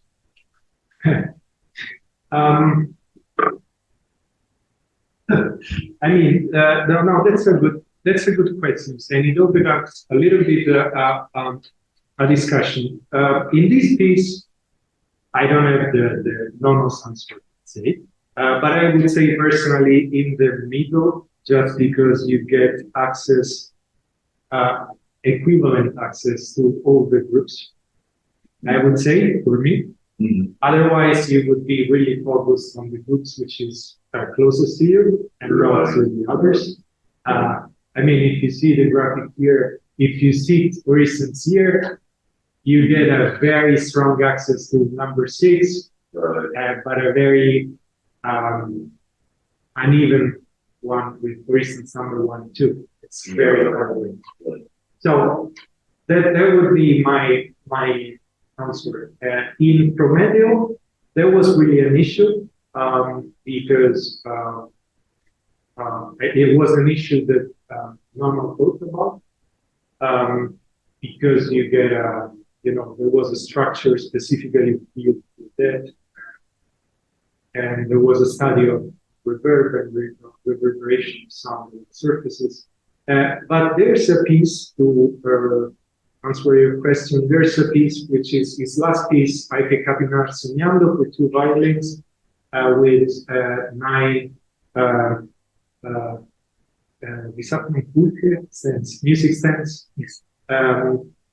I mean, no, that's a good question, and it opens up a little bit a discussion. In this piece, I don't have the Nono's answer, say, but I would say personally in the middle, just because you get access, equivalent access to all the groups. I would say for me. Mm-hmm. Otherwise, you would be really focused on the groups which is closest to you and not to the others. I mean, if you see the graphic here, if you see, for instance, here, you get a very strong access to number 6, but a very uneven one with, for instance, number 1 and 2. It's very hard. So that would be my answer. In Prometeo, there was really an issue because it was an issue that Nono thought about because you get there was a structure specifically built with that, and there was a study of reverb and reverberation of sound on surfaces. But there's a piece to answer your question. There's a piece which is his last piece, Hay que caminar soñando, for 2 violins with 9 music stands.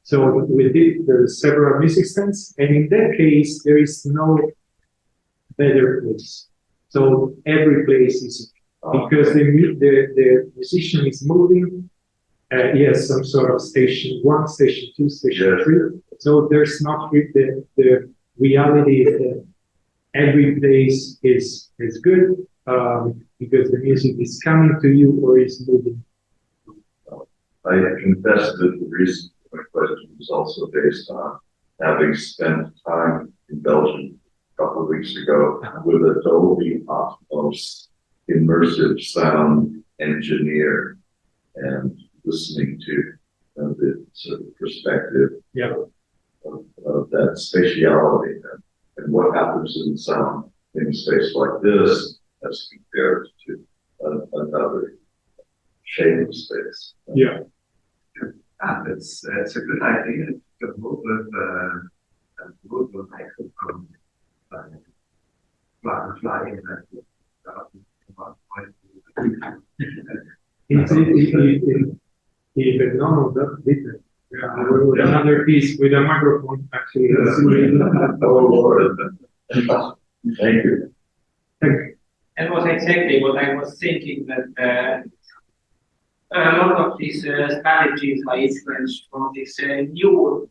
So with it, there are several music stands, and in that case, there is no better place. So every place is because the musician is moving. He has some sort of station 1, station 2, station 3. So there's not the reality that every place is good because the music is coming to you or is moving. I confess that the reason for my question was also based on having spent time in Belgium a couple of weeks ago with a Dolby Atmos immersive sound engineer and listening to the sort of perspective of that spatiality and what happens in sound in a space like this as compared to another shape of space. Yeah. It's a good idea to move with a microphone, fly in Even Nono did it. With another piece with a microphone, actually. Oh, Lord. Thank you. That was exactly what I was thinking, that a lot of these strategies are influenced from these new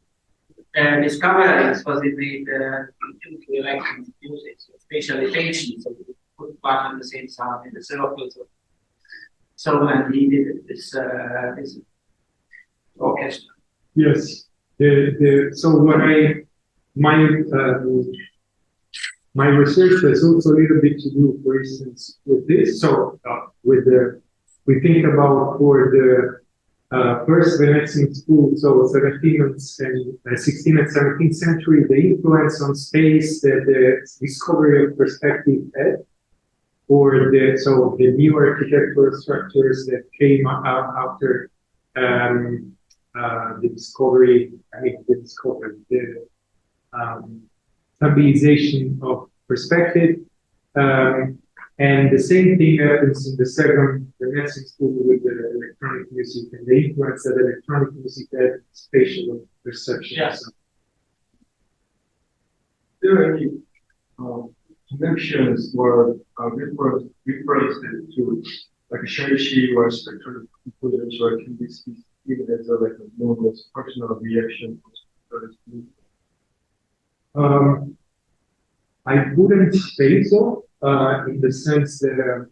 discoveries was it made due to electronic music, so spatialization, so we put one and the same sound in the circles. So and he did this orchestra. Yes. So what my research has also a little bit to do, for instance, with this. So we think about for the first Venetian school, so 16th and 17th century, the influence on space that the discovery of perspective had, or the new architectural structures that came after the stabilization of perspective. And the same thing happens in the second Venetian school with the electronic music and the influence that electronic music had spatial perception. Yes. There are any connections or references to like a Shinichi or spectral composers, or can this be even as a normal functional reaction? I wouldn't say so, in the sense that,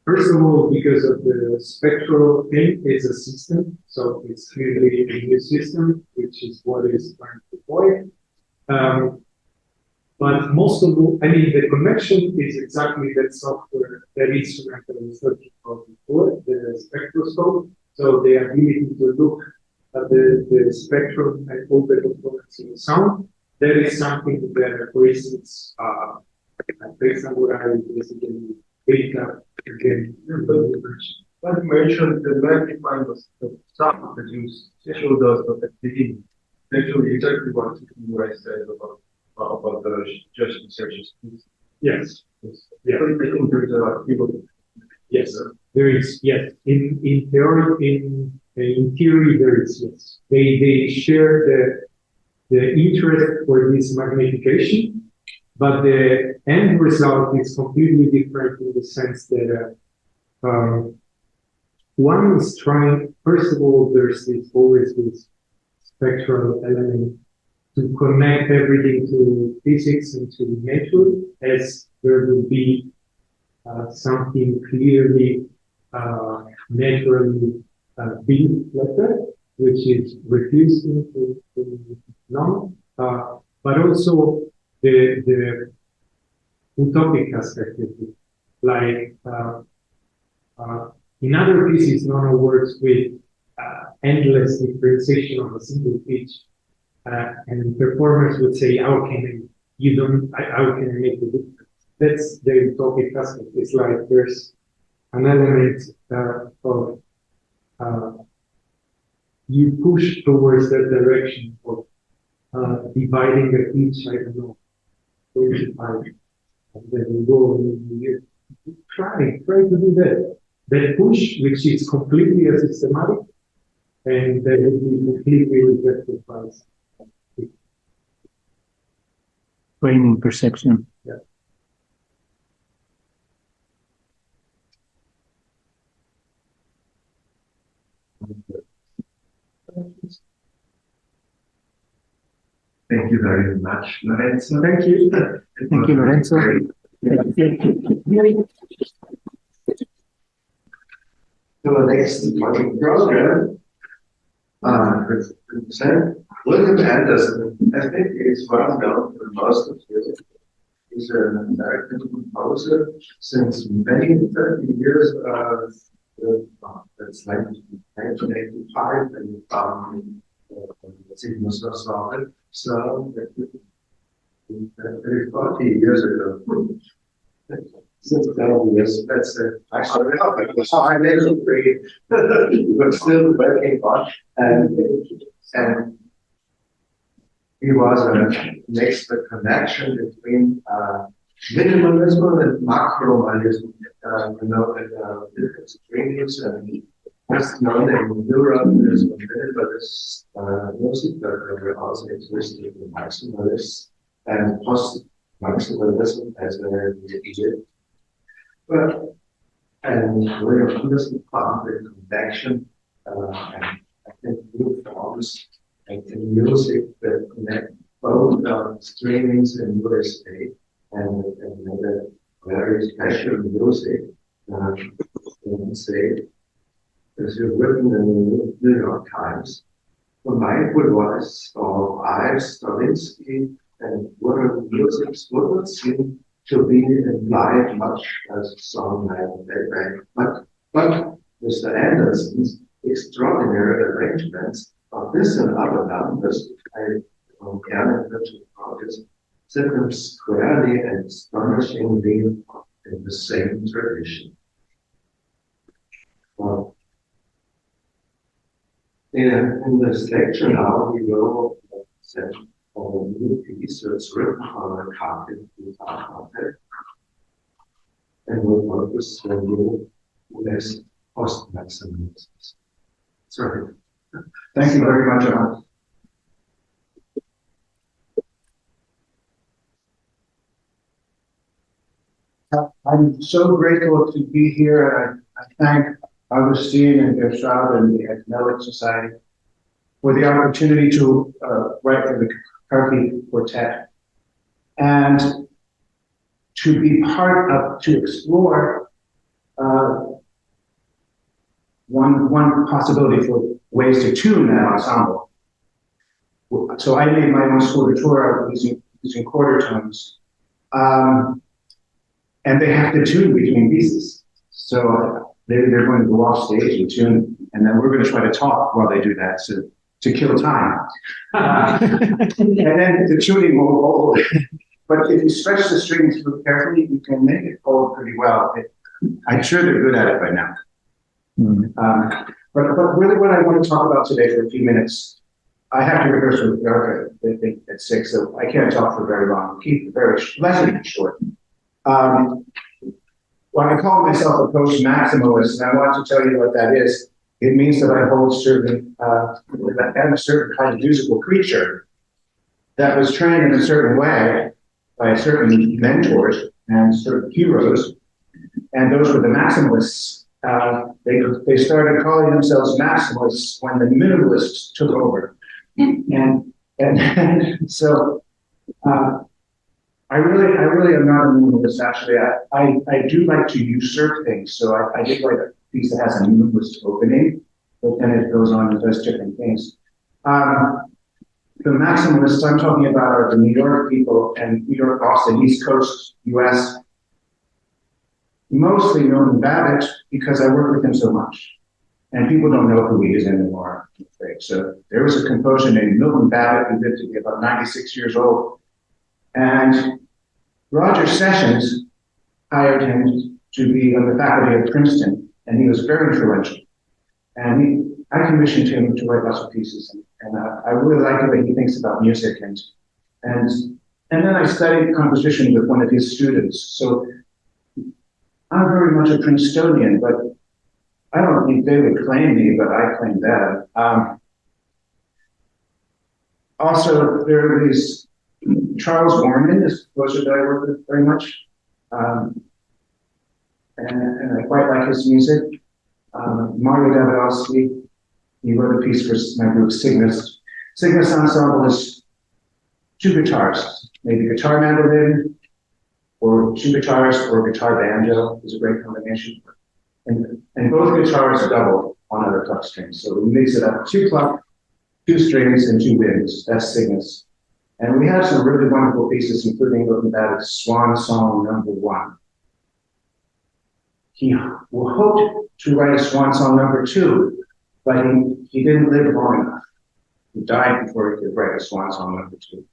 first of all, because of the spectral thing, is a system, so it's clearly a new system, which is what is trying to avoid. But most of all, the connection is exactly that software, that instrument that I was talking about before, the spectroscope. So the ability to look at the spectrum and all the components in the sound. That is something that, for instance, based on what I basically picked up again. But you mentioned the magnifying the sound that you showed us at the beginning. Actually, exactly what I said about the just researchers. Yes. Yeah. I think there's a lot of people. Yes, there is. Yes, in theory, in theory, there is. Yes, they share the interest for this magnification, but the end result is completely different in the sense that one is trying. First of all, there's always this spectral element to connect everything to physics and to nature, as there will be something clearly naturally built like that, which is refusing to know, but also the utopic aspect of it. Like in other pieces, Nono works with endless differentiation of a single pitch, and performers would say, how can you don't, how can I make it? That's the utopic aspect. It's like there's an element of you push towards that direction of dividing the pitch, I don't know, 25, and then you go and you try to do that. That push, which is completely systematic, and that will be completely rejected by training perception. Yeah. Thank you very much, Lorenzo. Thank you. Thank you, Lorenzo. So the next program, William Anderson, I think is well known for most of you. He's an American composer since many 30 years. That's like 1985, and he found Sigmund Freud. So 40 years ago. Since 12 years, that's actually I never agree, but still working on. And he was makes the connection between minimalism and macrominimalism, and different extremes. And just known in Europe as minimalist music, but there also existed in maximalists and post-maximalism as an Egypt. And William Anderson found the connection, and I think new forms and music that connect both streamings in USA and the very special music, say, as you've written in the New York Times. The mindful voice of Ives, Stravinsky, and modern music would not seem to be implied much as a song but Mr. Anderson's extraordinary arrangements of this and other numbers, I compare them to projects, set them squarely and astonishingly in the same tradition. In this lecture now, we will set a new piece that's written on a carpet with our carpet, and we'll focus on new less post-maximalism. Sorry. Thank you very much, John. I'm so grateful to be here. I thank Agustín and Bjarke and the Academic Society for the opportunity to write for the Quartet and to be part of, to explore one possibility for ways to tune that ensemble. So I made my own scordatura using quarter tones, and they have to tune between pieces. So they're going to go off stage and tune, and then we're going to try to talk while they do that to kill time. And then the tuning won't hold. But if you stretch the strings too carefully, you can make it hold pretty well. I'm sure they're good at it by now. But really what I want to talk about today for a few minutes, I have to rehearse with Bjarke at 6, so I can't talk for very long. Keep it very short. Well, I call myself a post-maximalist, and I want to tell you what that is. It means that I hold I'm a certain kind of musical creature that was trained in a certain way by certain mentors and certain heroes, and those were the maximalists. They started calling themselves maximalists when the minimalists took over, and so I really am not a minimalist. Actually, I do like to usurp things. So I did write a piece that has a minimalist opening, but then it goes on and does different things. The maximalists I'm talking about are the New York people and New York, Boston, East Coast, U.S. Mostly Milton Babbitt because I work with him so much, and people don't know who he is anymore. I'm afraid. So there was a composer named Milton Babbitt who lived to be about 96 years old, And Roger Sessions hired him to be on the faculty at Princeton, and he was very influential. And I commissioned him to write lots of pieces, and I really like the way he thinks about music. And then I studied composition with one of his students. So I'm very much a Princetonian, but I don't think they would claim me, but I claim that. Also, there is Charles Orman is a composer that I work with very much. And I quite like his music. Mario Davidowski, he wrote a piece for my group Cygnus. Cygnus Ensemble is two guitars, maybe guitar mandolin, or two guitars or guitar banjo is a great combination. And both guitars are doubled on other pluck strings. So we mix it up, two pluck, two strings, and two winds. That's Cygnus. And we have some really wonderful pieces, including looking back at Swan Song Number 1. He hoped to write a Swan Song Number 2, but he didn't live long enough. He died before he could write a Swan Song Number 2.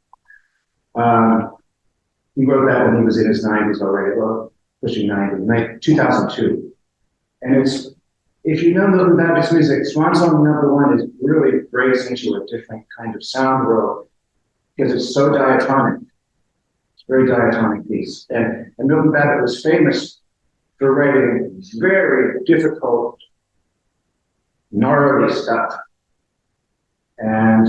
He wrote that when he was in his 90s already, well, pushing 90, 2002. And if you know Milton Baptist music, Swan Song Number 1 is really breaks into a different kind of sound world because it's so diatonic. It's a very diatonic piece. And Milton Baptist was famous for writing very difficult, gnarly stuff. And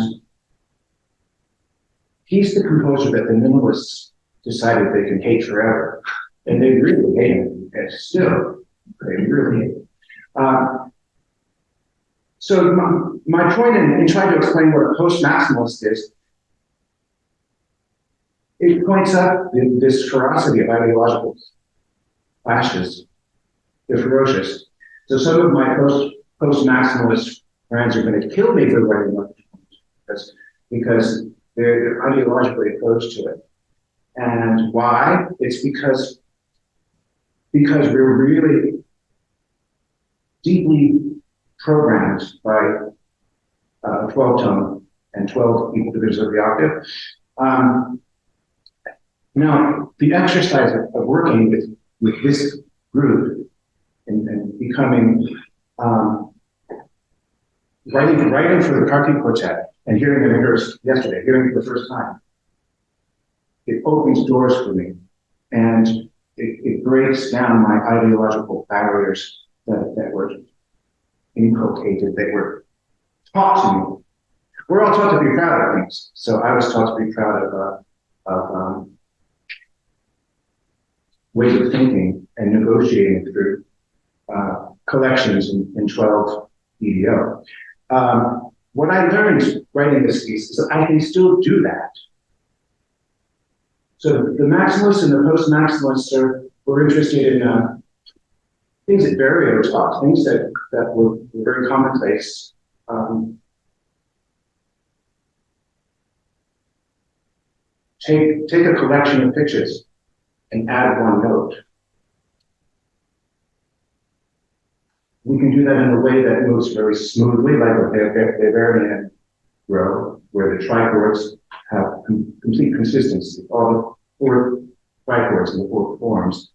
he's the composer that the minimalists decided they can hate forever. And they really hate him. And still, they really hate him. So my point in trying to explain what a post-maximalist is, it points out this ferocity of ideological clashes. They're ferocious. So some of my post-maximalist friends are going to kill me for writing what because they're ideologically opposed to it. And why? It's because we're really deeply programmed by 12-tone and 12 equal divisions of the octave. Now, the exercise of working with this group and becoming writing for the Quartet Quartet and hearing them rehearse yesterday, hearing it for the first time, it opens doors for me, and it breaks down my ideological barriers that were inculcated, that were taught to me. We're all taught to be proud of things, so I was taught to be proud of ways of thinking and negotiating through collections in 12 EDO. What I learned writing this piece is that I can still do that. So the maximalists and the post-maximalists were interested in things that Barrio taught, things that were very commonplace. Take a collection of pitches and add one note. We can do that in a way that moves very smoothly, like a Bavarian row, where the trichords have complete consistency. All the four trichords in the four forms.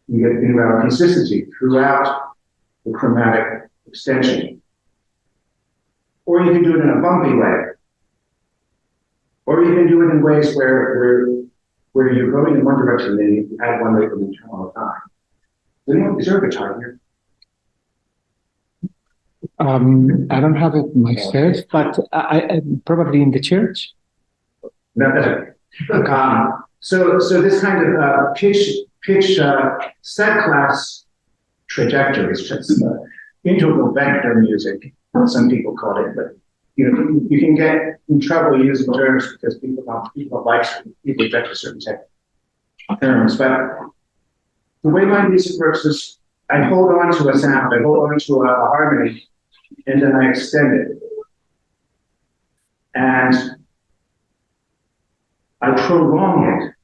You get consistency throughout the chromatic extension. Or you can do it in a bumpy way. Or you can do it in ways where you're going in one direction, then you add one note from the internal time. Is there a guitar here? I don't have it myself, but I probably in the church. No, that's so this kind of pitch set class trajectories, integral vector music, some people call it, but you can get in trouble using terms because people reject a certain type of terms. But the way my music works is I hold on to a sound, I hold on to a harmony, and then I extend it. And I prolong it.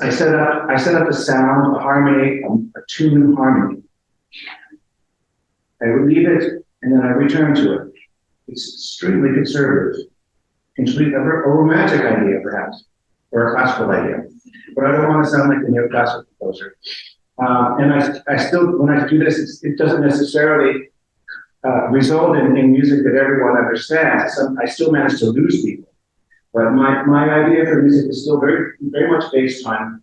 I set up a sound, a harmony, a tune harmony. I relieve it, and then I return to it. It's extremely conservative. a romantic idea, perhaps, or a classical idea. But I don't want to sound like the neoclassical composer. And I still, when I do this, it doesn't necessarily result in music that everyone understands. I still manage to lose people. But my idea for music is still very much based on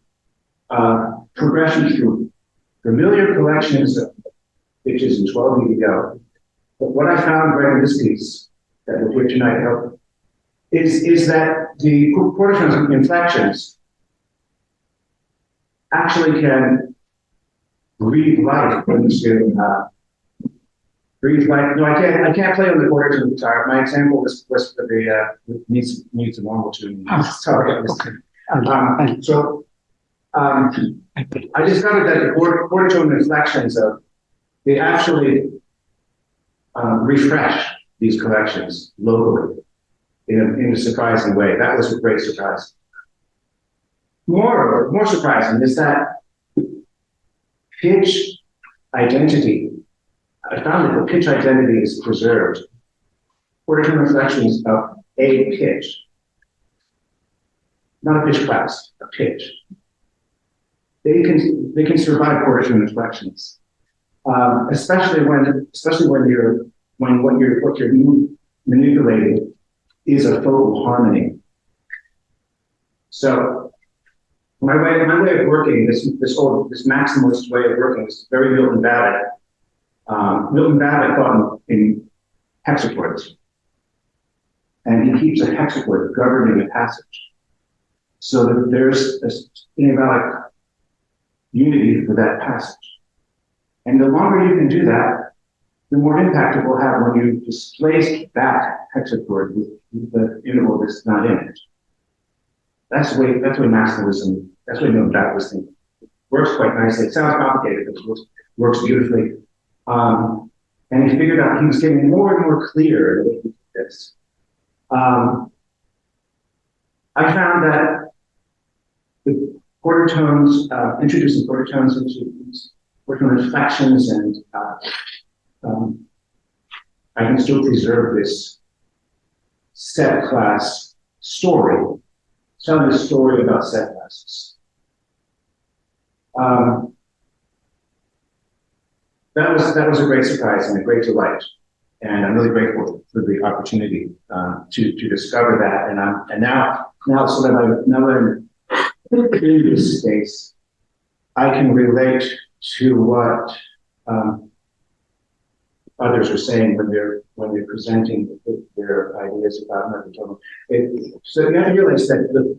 progression through familiar collections of pitches and 12 EDO. But what I found right in this piece that we'll hear tonight is that the quarter tones inflections actually can breathe life into breathe life. No, I can't play on the quarter tone guitar. My example was for the needs a normal tune. Sorry. I discovered that the quarter tone inflections they actually refresh these collections locally in a surprising way. That was a great surprise. More surprising is that pitch identity. I found that the pitch identity is preserved. Quarter tone inflections of a pitch, not a pitch class, a pitch. They can survive quarter tone inflections, especially when what you're manipulating is a focal harmony. So my way of working, this maximalist way of working, is very Milton Babbitt. Milton Babbitt thought in hexachords, and he keeps a hexachord governing a passage, so that there's a symbolic unity for that passage. And the longer you can do that, the more impact it will have when you displace that hexachord with the interval that's not in it. That's the way maximalism, that's the way Milton Babbitt was thinking. It works quite nicely. It sounds complicated, but it works beautifully. And he figured out he was getting more and more clear with this. I found that the quarter tones, introducing quarter tones into these quarter tone inflections, and I can still preserve this set class story, telling a story about set classes. That was a great surprise and a great delight, and I'm really grateful for the opportunity to discover that. And now that I'm in this space, I can relate to what others are saying when they're presenting their ideas about Mikrotöne. So you have to realize that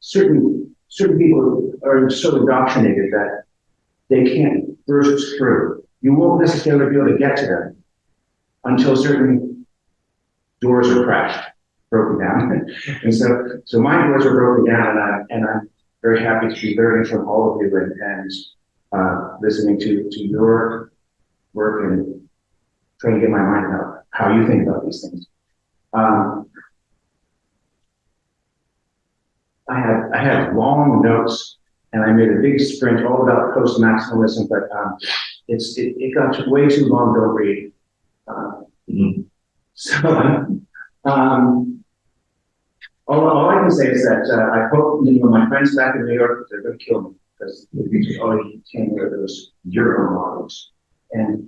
certain people are so indoctrinated that they can't burst through. You won't necessarily be able to get to them until certain doors are broken down. And so my doors are broken down, and I'm very happy to be learning from all of you and listening to your work and trying to get my mind out how you think about these things. I had long notes, and I made a big sprint all about post-maximalism, but it got way too long. Don't read. All I can say is that I hope my friends back in New York, they're going to kill me because you can't hear those Euro models. And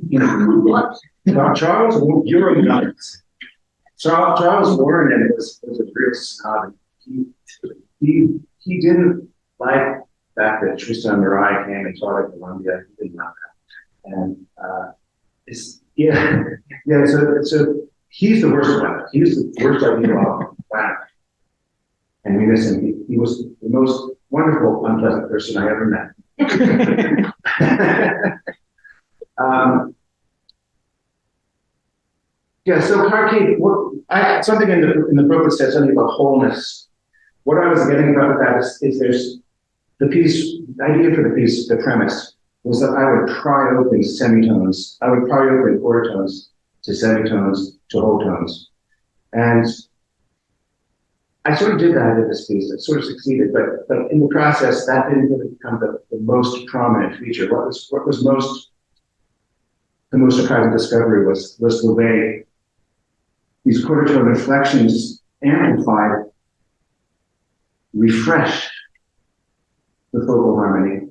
what? Charles Euro models. Charles Warren was a real snob. He didn't like the fact that Tristan Murray came and taught at Columbia. He didn't know that. And so he's the worst one. He's the worst idea on the planet. And we miss him. He was the most wonderful, unpleasant person I ever met. So Tarkowskij, something in the book that said something about wholeness. What I was getting about that is there's the idea for the piece, the premise, was that I would pry open semitones. I would pry open quarter tones to semitones to whole tones. And I sort of did that in this piece. It sort of succeeded, but in the process, that didn't really become the most prominent feature. What was the most surprising discovery was the way these quarter tone inflections amplified, refreshed the vocal harmony,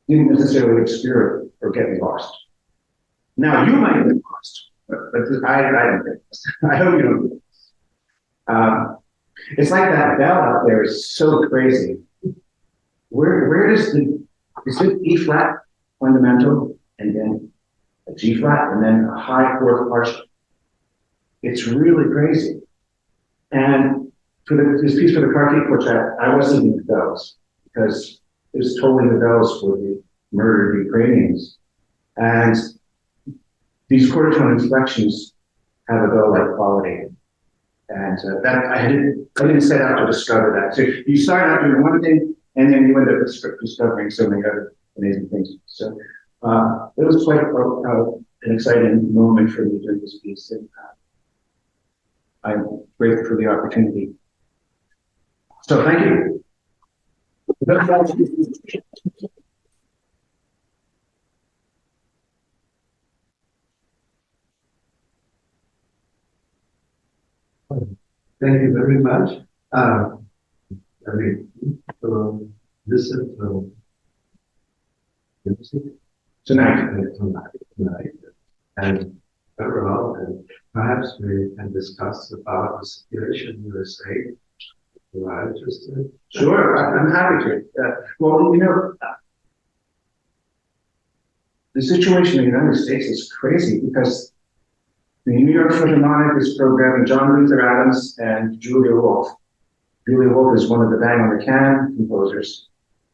didn't necessarily obscure it or get lost. Now you might get lost, but I don't get lost. I hope you don't get lost. It's like that bell out there is so crazy. Where is it E flat fundamental and then a G flat and then a high fourth partial? It's really crazy. And for this piece for the Quartet Quartet, I wasn't in the bells because it was totally the bells for the murdered Ukrainians. And these quarter tone inflections have a bell-like quality. And that I didn't set out to discover that. So you start out doing one thing, and then you end up discovering so many other amazing things. So it was quite an exciting moment for me during this piece. And, I'm grateful for the opportunity. So thank you. Thank you very much. I mean, listen to music Tonight. And overall, and perhaps we can discuss about the situation in USA. You are interested? Sure, I'm happy to. Well, you know, the situation in the United States is crazy because the New York Philharmonic is programming John Luther Adams and Julia Wolfe. Julia Wolfe is one of the Bang on the Can composers.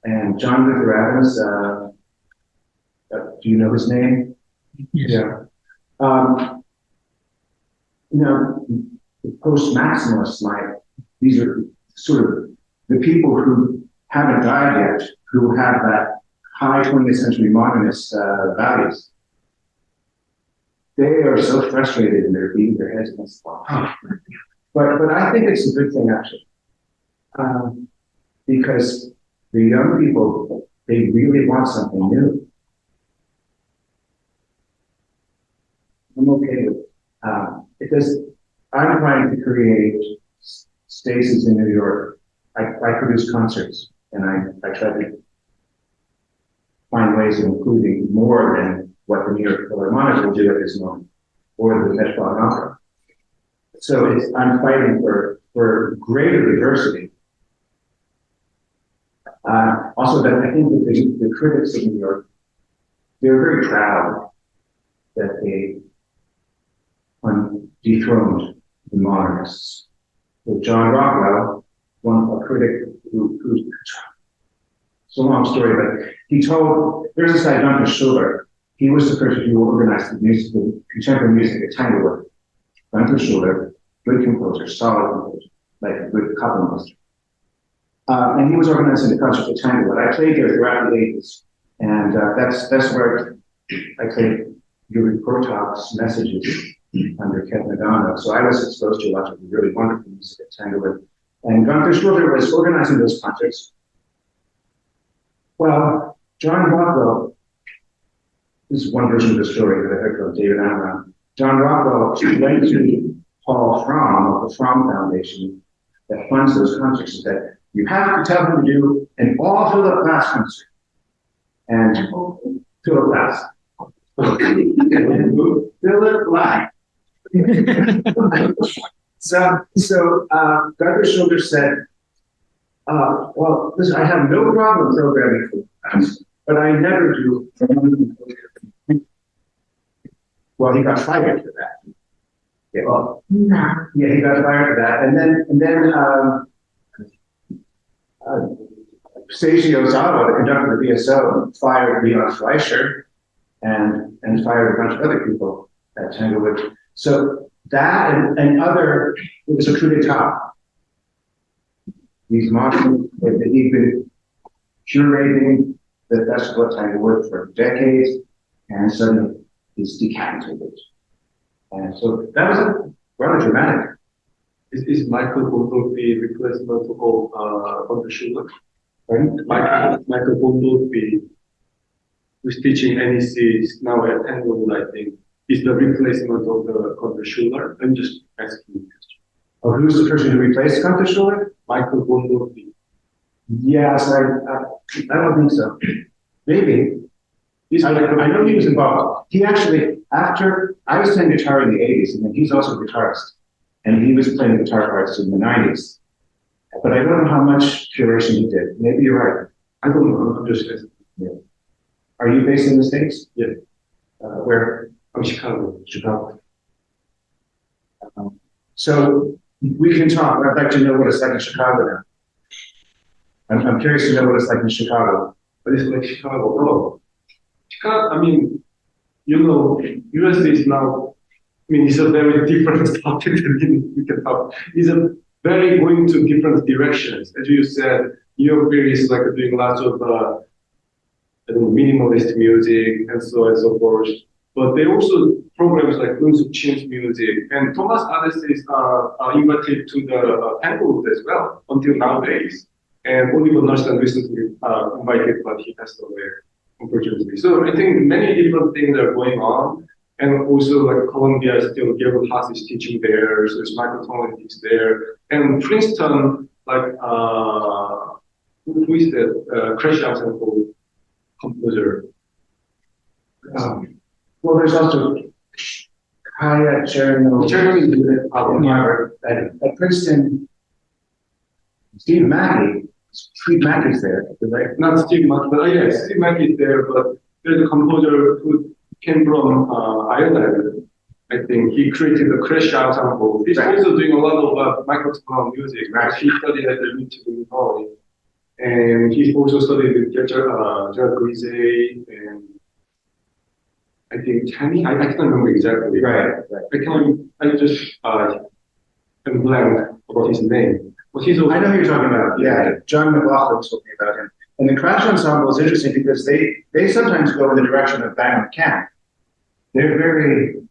And John Luther Adams, do you know his name? Yes. Yeah. You know, the post-maximalists, these are sort of the people who haven't died yet, who have that high 20th century modernist values. They are so frustrated and they're beating their heads against the wall. But I think it's a good thing actually, because the young people, they really want something new. I'm okay with it. Because I'm trying to create spaces in New York. I produce concerts and I try to find ways of including more than what the New York Philharmonic will do at this moment, or the Metropolitan Opera. So I'm fighting for greater diversity. Also, that I think that the critics of New York, they're very proud that they dethroned the modernists. So John Rockwell, a critic who's it's a long story, but there's this guy, Dr. Schuller. He was the person who organized the contemporary music at Tanglewood. Dr. Schuller, good composer, solid composer, like a good couple. And he was organizing the concert at Tanglewood. I played there throughout the 80s. And that's where I played Yuri Kortov's Messages under Ken Madonna. So I was exposed to a lot of really wonderful music at Tanglewood. And Gunther Schuller was organizing those concerts. Well, John Rockwell, this is one version of the story that I heard from David Amram. John Rockwell went to Paul Fromm of the Fromm Foundation that funds those concerts and said, you have to tell him to do an all Philip Glass concert. And Philip Glass. Philip Glass. So Gunther Schuller said, well, listen, I have no problem programming for class, but I never do. Well, he got fired for that. Yeah, well, yeah, he got fired for that, and then Seiji Ozawa, the conductor of the BSO, fired Leon Fleischer and fired a bunch of other people at Tanglewood. So that and other, it was a coup d'etat. These monsters that he'd been curating the festival at Tanglewood for decades, and suddenly he's decapitated. And so that was rather dramatic. Is Michael Bundle the replacement of the Schuller? Right? Michael Bundle, who's teaching NEC now at Tanglewood, I think, is the replacement of the Schuller. I'm just asking you a question. Oh, who's the person who replaced Kølster? Michael Bondorfi. Yes, I don't think so. Maybe. I know he was involved. He actually, after I was playing guitar in the 80s, and then he's also a guitarist, and he was playing guitar parts in the 90s. But I don't know how much curation he did. Maybe you're right. I don't know. I'm just Yeah. Are you based in the States? Yeah. Where? I'm Chicago. Chicago. So we can talk. I'd like to know what it's like in Chicago now. I'm curious to know what it's like in Chicago. But it's like Chicago. Oh, Chicago. I mean, you know, US is now. I mean, it's a very different topic than we can talk. It's a very going to different directions. As you said, New York is like doing lots of minimalist music and so on and so forth. But they also programs like rooms of change music, and Thomas artists are invited to the tango as well until nowadays. And Oliver Nursen recently invited, but he passed away, unfortunately. So I think many different things are going on. And also like Columbia still, Gabriel Haas is teaching there, so it's Mikrotöne is there. And Princeton, like, who is that? Crash Ensemble composer. Well, there's also Kaya Cherno at Princeton. Steve Mackey's there, right? Not Steve Mackey, but yes, Steve Mackey is there, but there's a composer who came from Ireland. I think he created the Crash Ensemble. He's also doing a lot of microtonal music. Right? He studied at the University Salzburg, and he also studied with Gerard Grisey and I think Tammy. I can't remember exactly. Right. I just am blank about his name. But he's also, I know who you're talking about. Yeah, John McLaughlin was talking about him. And the Crash Ensemble is interesting because they sometimes go in the direction of Bang McCann. They're very...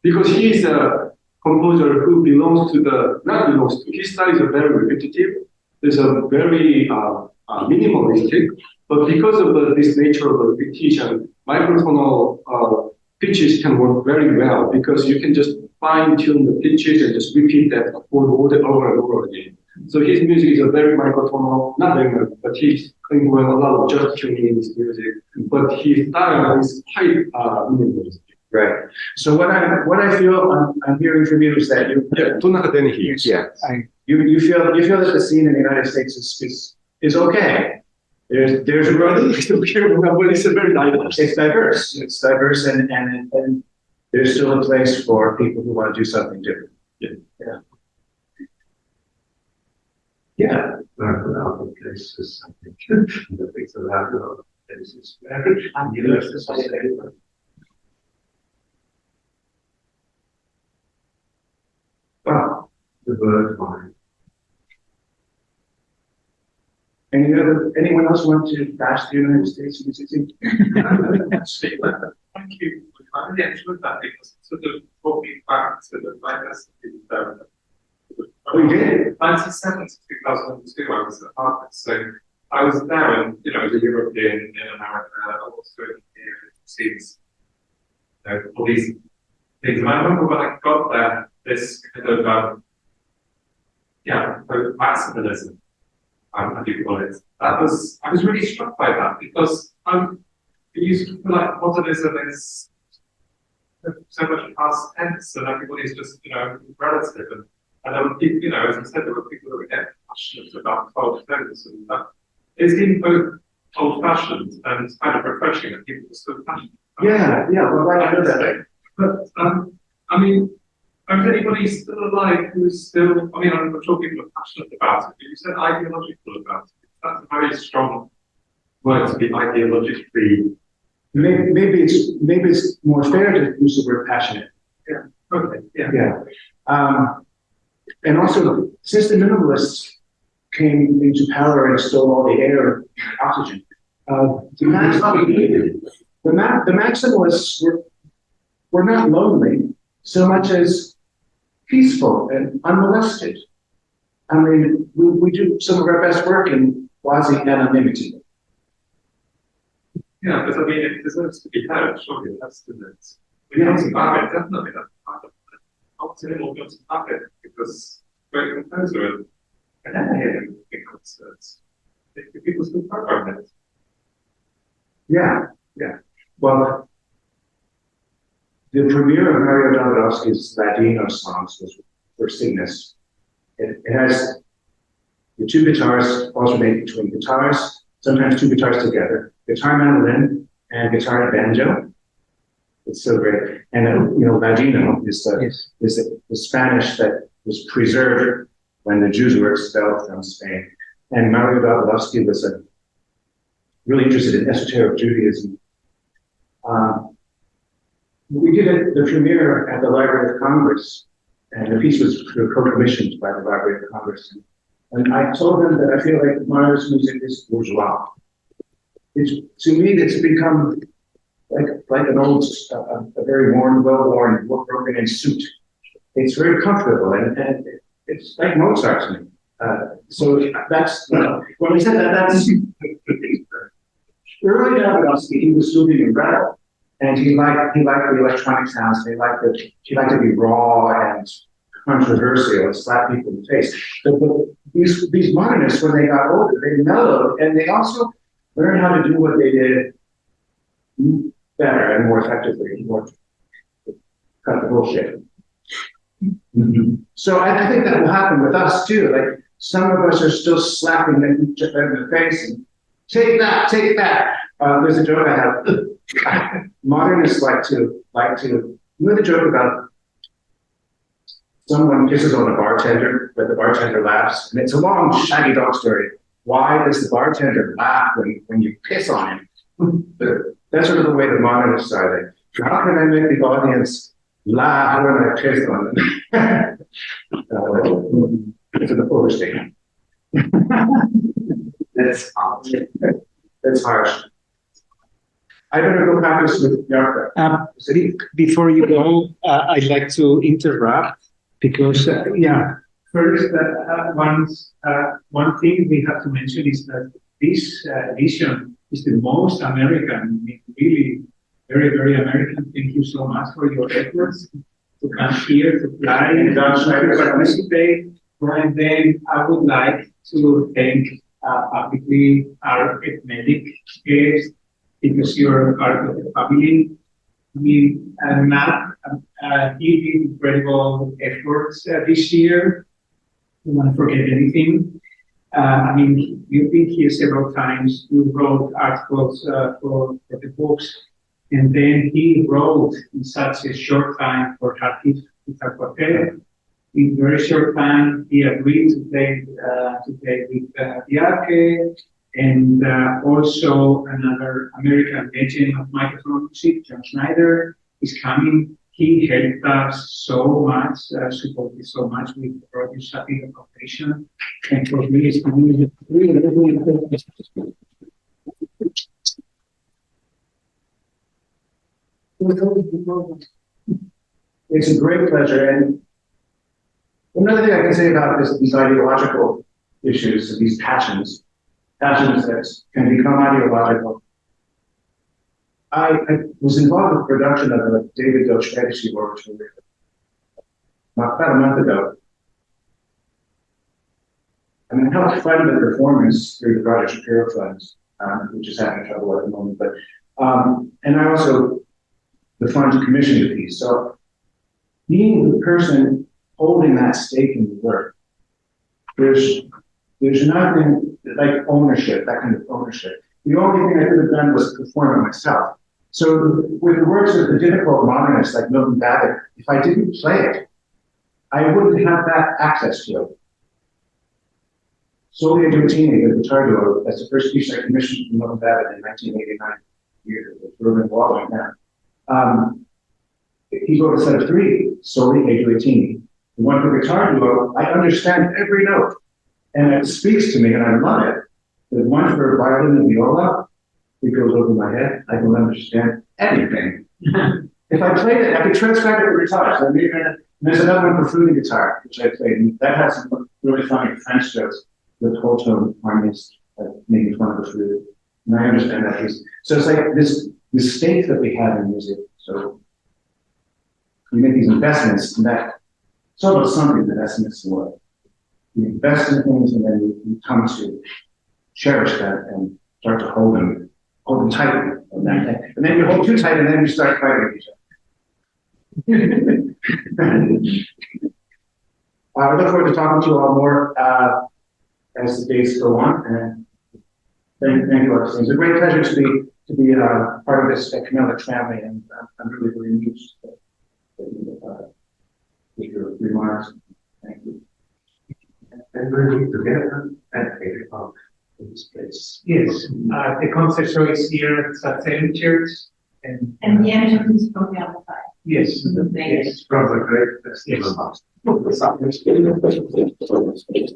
Because he's a composer who his styles are very repetitive. There's a very minimalistic, but because of this nature of the repetition, microtonal pitches can work very well because you can just fine-tune the pitches and just repeat that over and over again. So his music is a very microtonal, not very much, but he's doing a lot of just tuning in his music. But his style is quite minimalist. Right. So what I feel I'm hearing from you is that you feel that the scene in the United States is okay. There's a but it's a very diverse. It's diverse. It's diverse and there's still a place for people who want to do something different. Yeah. Yeah. Other places, I think. The things that happen in other places. Wow. The bird mind. Anyone else want to bash the United States music scene? Thank you. I really enjoyed that because it sort of brought me back to the diversity of Oh, you did? 97 to 2002, I was at Harvard. So I was there and, as a European in America, also in the scenes, all these things. And I remember when I got there, this kind of, maximalism, I do call it. I was really struck by that because it used to feel like modernism is so much past tense and everybody's just, relative. And as I said, there were people who were getting passionate about 12 tones and that. It's been both old-fashioned and kind of refreshing that people are still passionate. Well, I know that. But, is anybody still alive who's still, I'm sure people are passionate about it, but you said ideological about it. That's a very strong word to be ideologically. Maybe it's more fair to use the word passionate. Yeah. Okay. Yeah. Yeah. And also, since the minimalists came into power and stole all the air and oxygen, the maximalists were not lonely so much as peaceful and unmolested. We do some of our best work in quasi-anonymity. Yeah, but it deserves to be heard, surely. That's the next. Definitely that's part of it. optimal got to happen because great composer and concerts. The people still program it. Yeah, yeah. Well, the premiere of Mario Davidovsky's Ladino songs was for Cygnus. It has the two guitars alternate between guitars, sometimes two guitars together, guitar mandolin and guitar banjo. It's so great. And Ladino is the Spanish that was preserved when the Jews were expelled from Spain. And Mario Davidovsky was really interested in esoteric Judaism. We did the premiere at the Library of Congress, and the piece was co-commissioned by the Library of Congress. And I told them that I feel like Mario's music is bourgeois. To me, it's become like an old, a very worn, well-worn, broken-in suit. It's very comfortable, and it's like Mozart to me. So that's when I said that. That's early Davidovsky. He was still being rebel, and he liked the electronic sounds. He liked to be raw and controversial and slap people in the face. But these modernists, when they got older, they mellowed, and they also learned how to do what they did better and more effectively, more cut the bullshit. Mm-hmm. So I think that will happen with us too. Like some of us are still slapping each other in the face and take that. There's a joke I have. Modernists like to. You know the joke about someone pisses on a bartender, but the bartender laughs, and it's a long shaggy dog story. Why does the bartender laugh when you piss on him? That's sort of the way the modernists are. Like, how can I make the audience laugh when I piss on them? It's an overstatement. That's harsh. I better go practice with Bjarke. Before you go, I'd like to interrupt because, First, one thing we have to mention is that this edition is the most American. I mean, really, very, very American. Thank you so much for your efforts to come here to fly and to participate. And then I would like to thank publicly our ecumenic guests because you're part of the family. I mean, Matt, he did incredible efforts this year. I don't want to forget anything. I mean, you've been here several times. You wrote articles for the books, and then he wrote in such a short time for Hartford Guitar Quartet. In very short time, he agreed to play with Bjarke, and also another American legend of microphone music, John Schneider, is coming. He helped us so much, supported so much with the produce Sacellum Foundation, and for me, it's really important. It's a great pleasure. And another thing I can say about these ideological issues, these passions that can become ideological. I was involved in the production of a David Dostoevsky oratory about a month ago. I helped fund the performance through the Roger Shapiro Funds, which is having trouble at the moment. But and I also the fund commissioned the piece. So being the person holding that stake in the work, there's nothing like ownership, that kind of ownership. The only thing I could have done was perform it myself. So with the works of the difficult modernists like Milton Babbitt, if I didn't play it, I wouldn't have that access to it. Soli e Duettini, the guitar duo, that's the first piece I commissioned from Milton Babbitt in 1989, with Ruben Wall right now. He wrote a set of three, Soli e Duettini. The one for guitar duo, I understand every note, and it speaks to me, and I love it. The one for violin and viola, it goes over my head. I don't understand anything. If I played it, I could transcribe it every time. So there's another one for flute and guitar, which I played. And that has some really funny French jokes with whole tone harmonies making fun of the flute. And I understand that piece. So it's like this state that we have in music. So we make these investments, and that sort of something that that's missing away. You invest in things and then you come to cherish that and start to hold them tightly. And then you hold too tight and then you start fighting with each other. I look forward to talking to you all more as the days go on. And thank you, Agustín. It's a great pleasure to be part of this Canelic family, and I'm really, really interested with your remarks. Thank you. And we need to get and take out in this place. Yes, the concert show is here at Sacellum Church. And the entrance is from the other side. Yes, It's from the great festival. yes.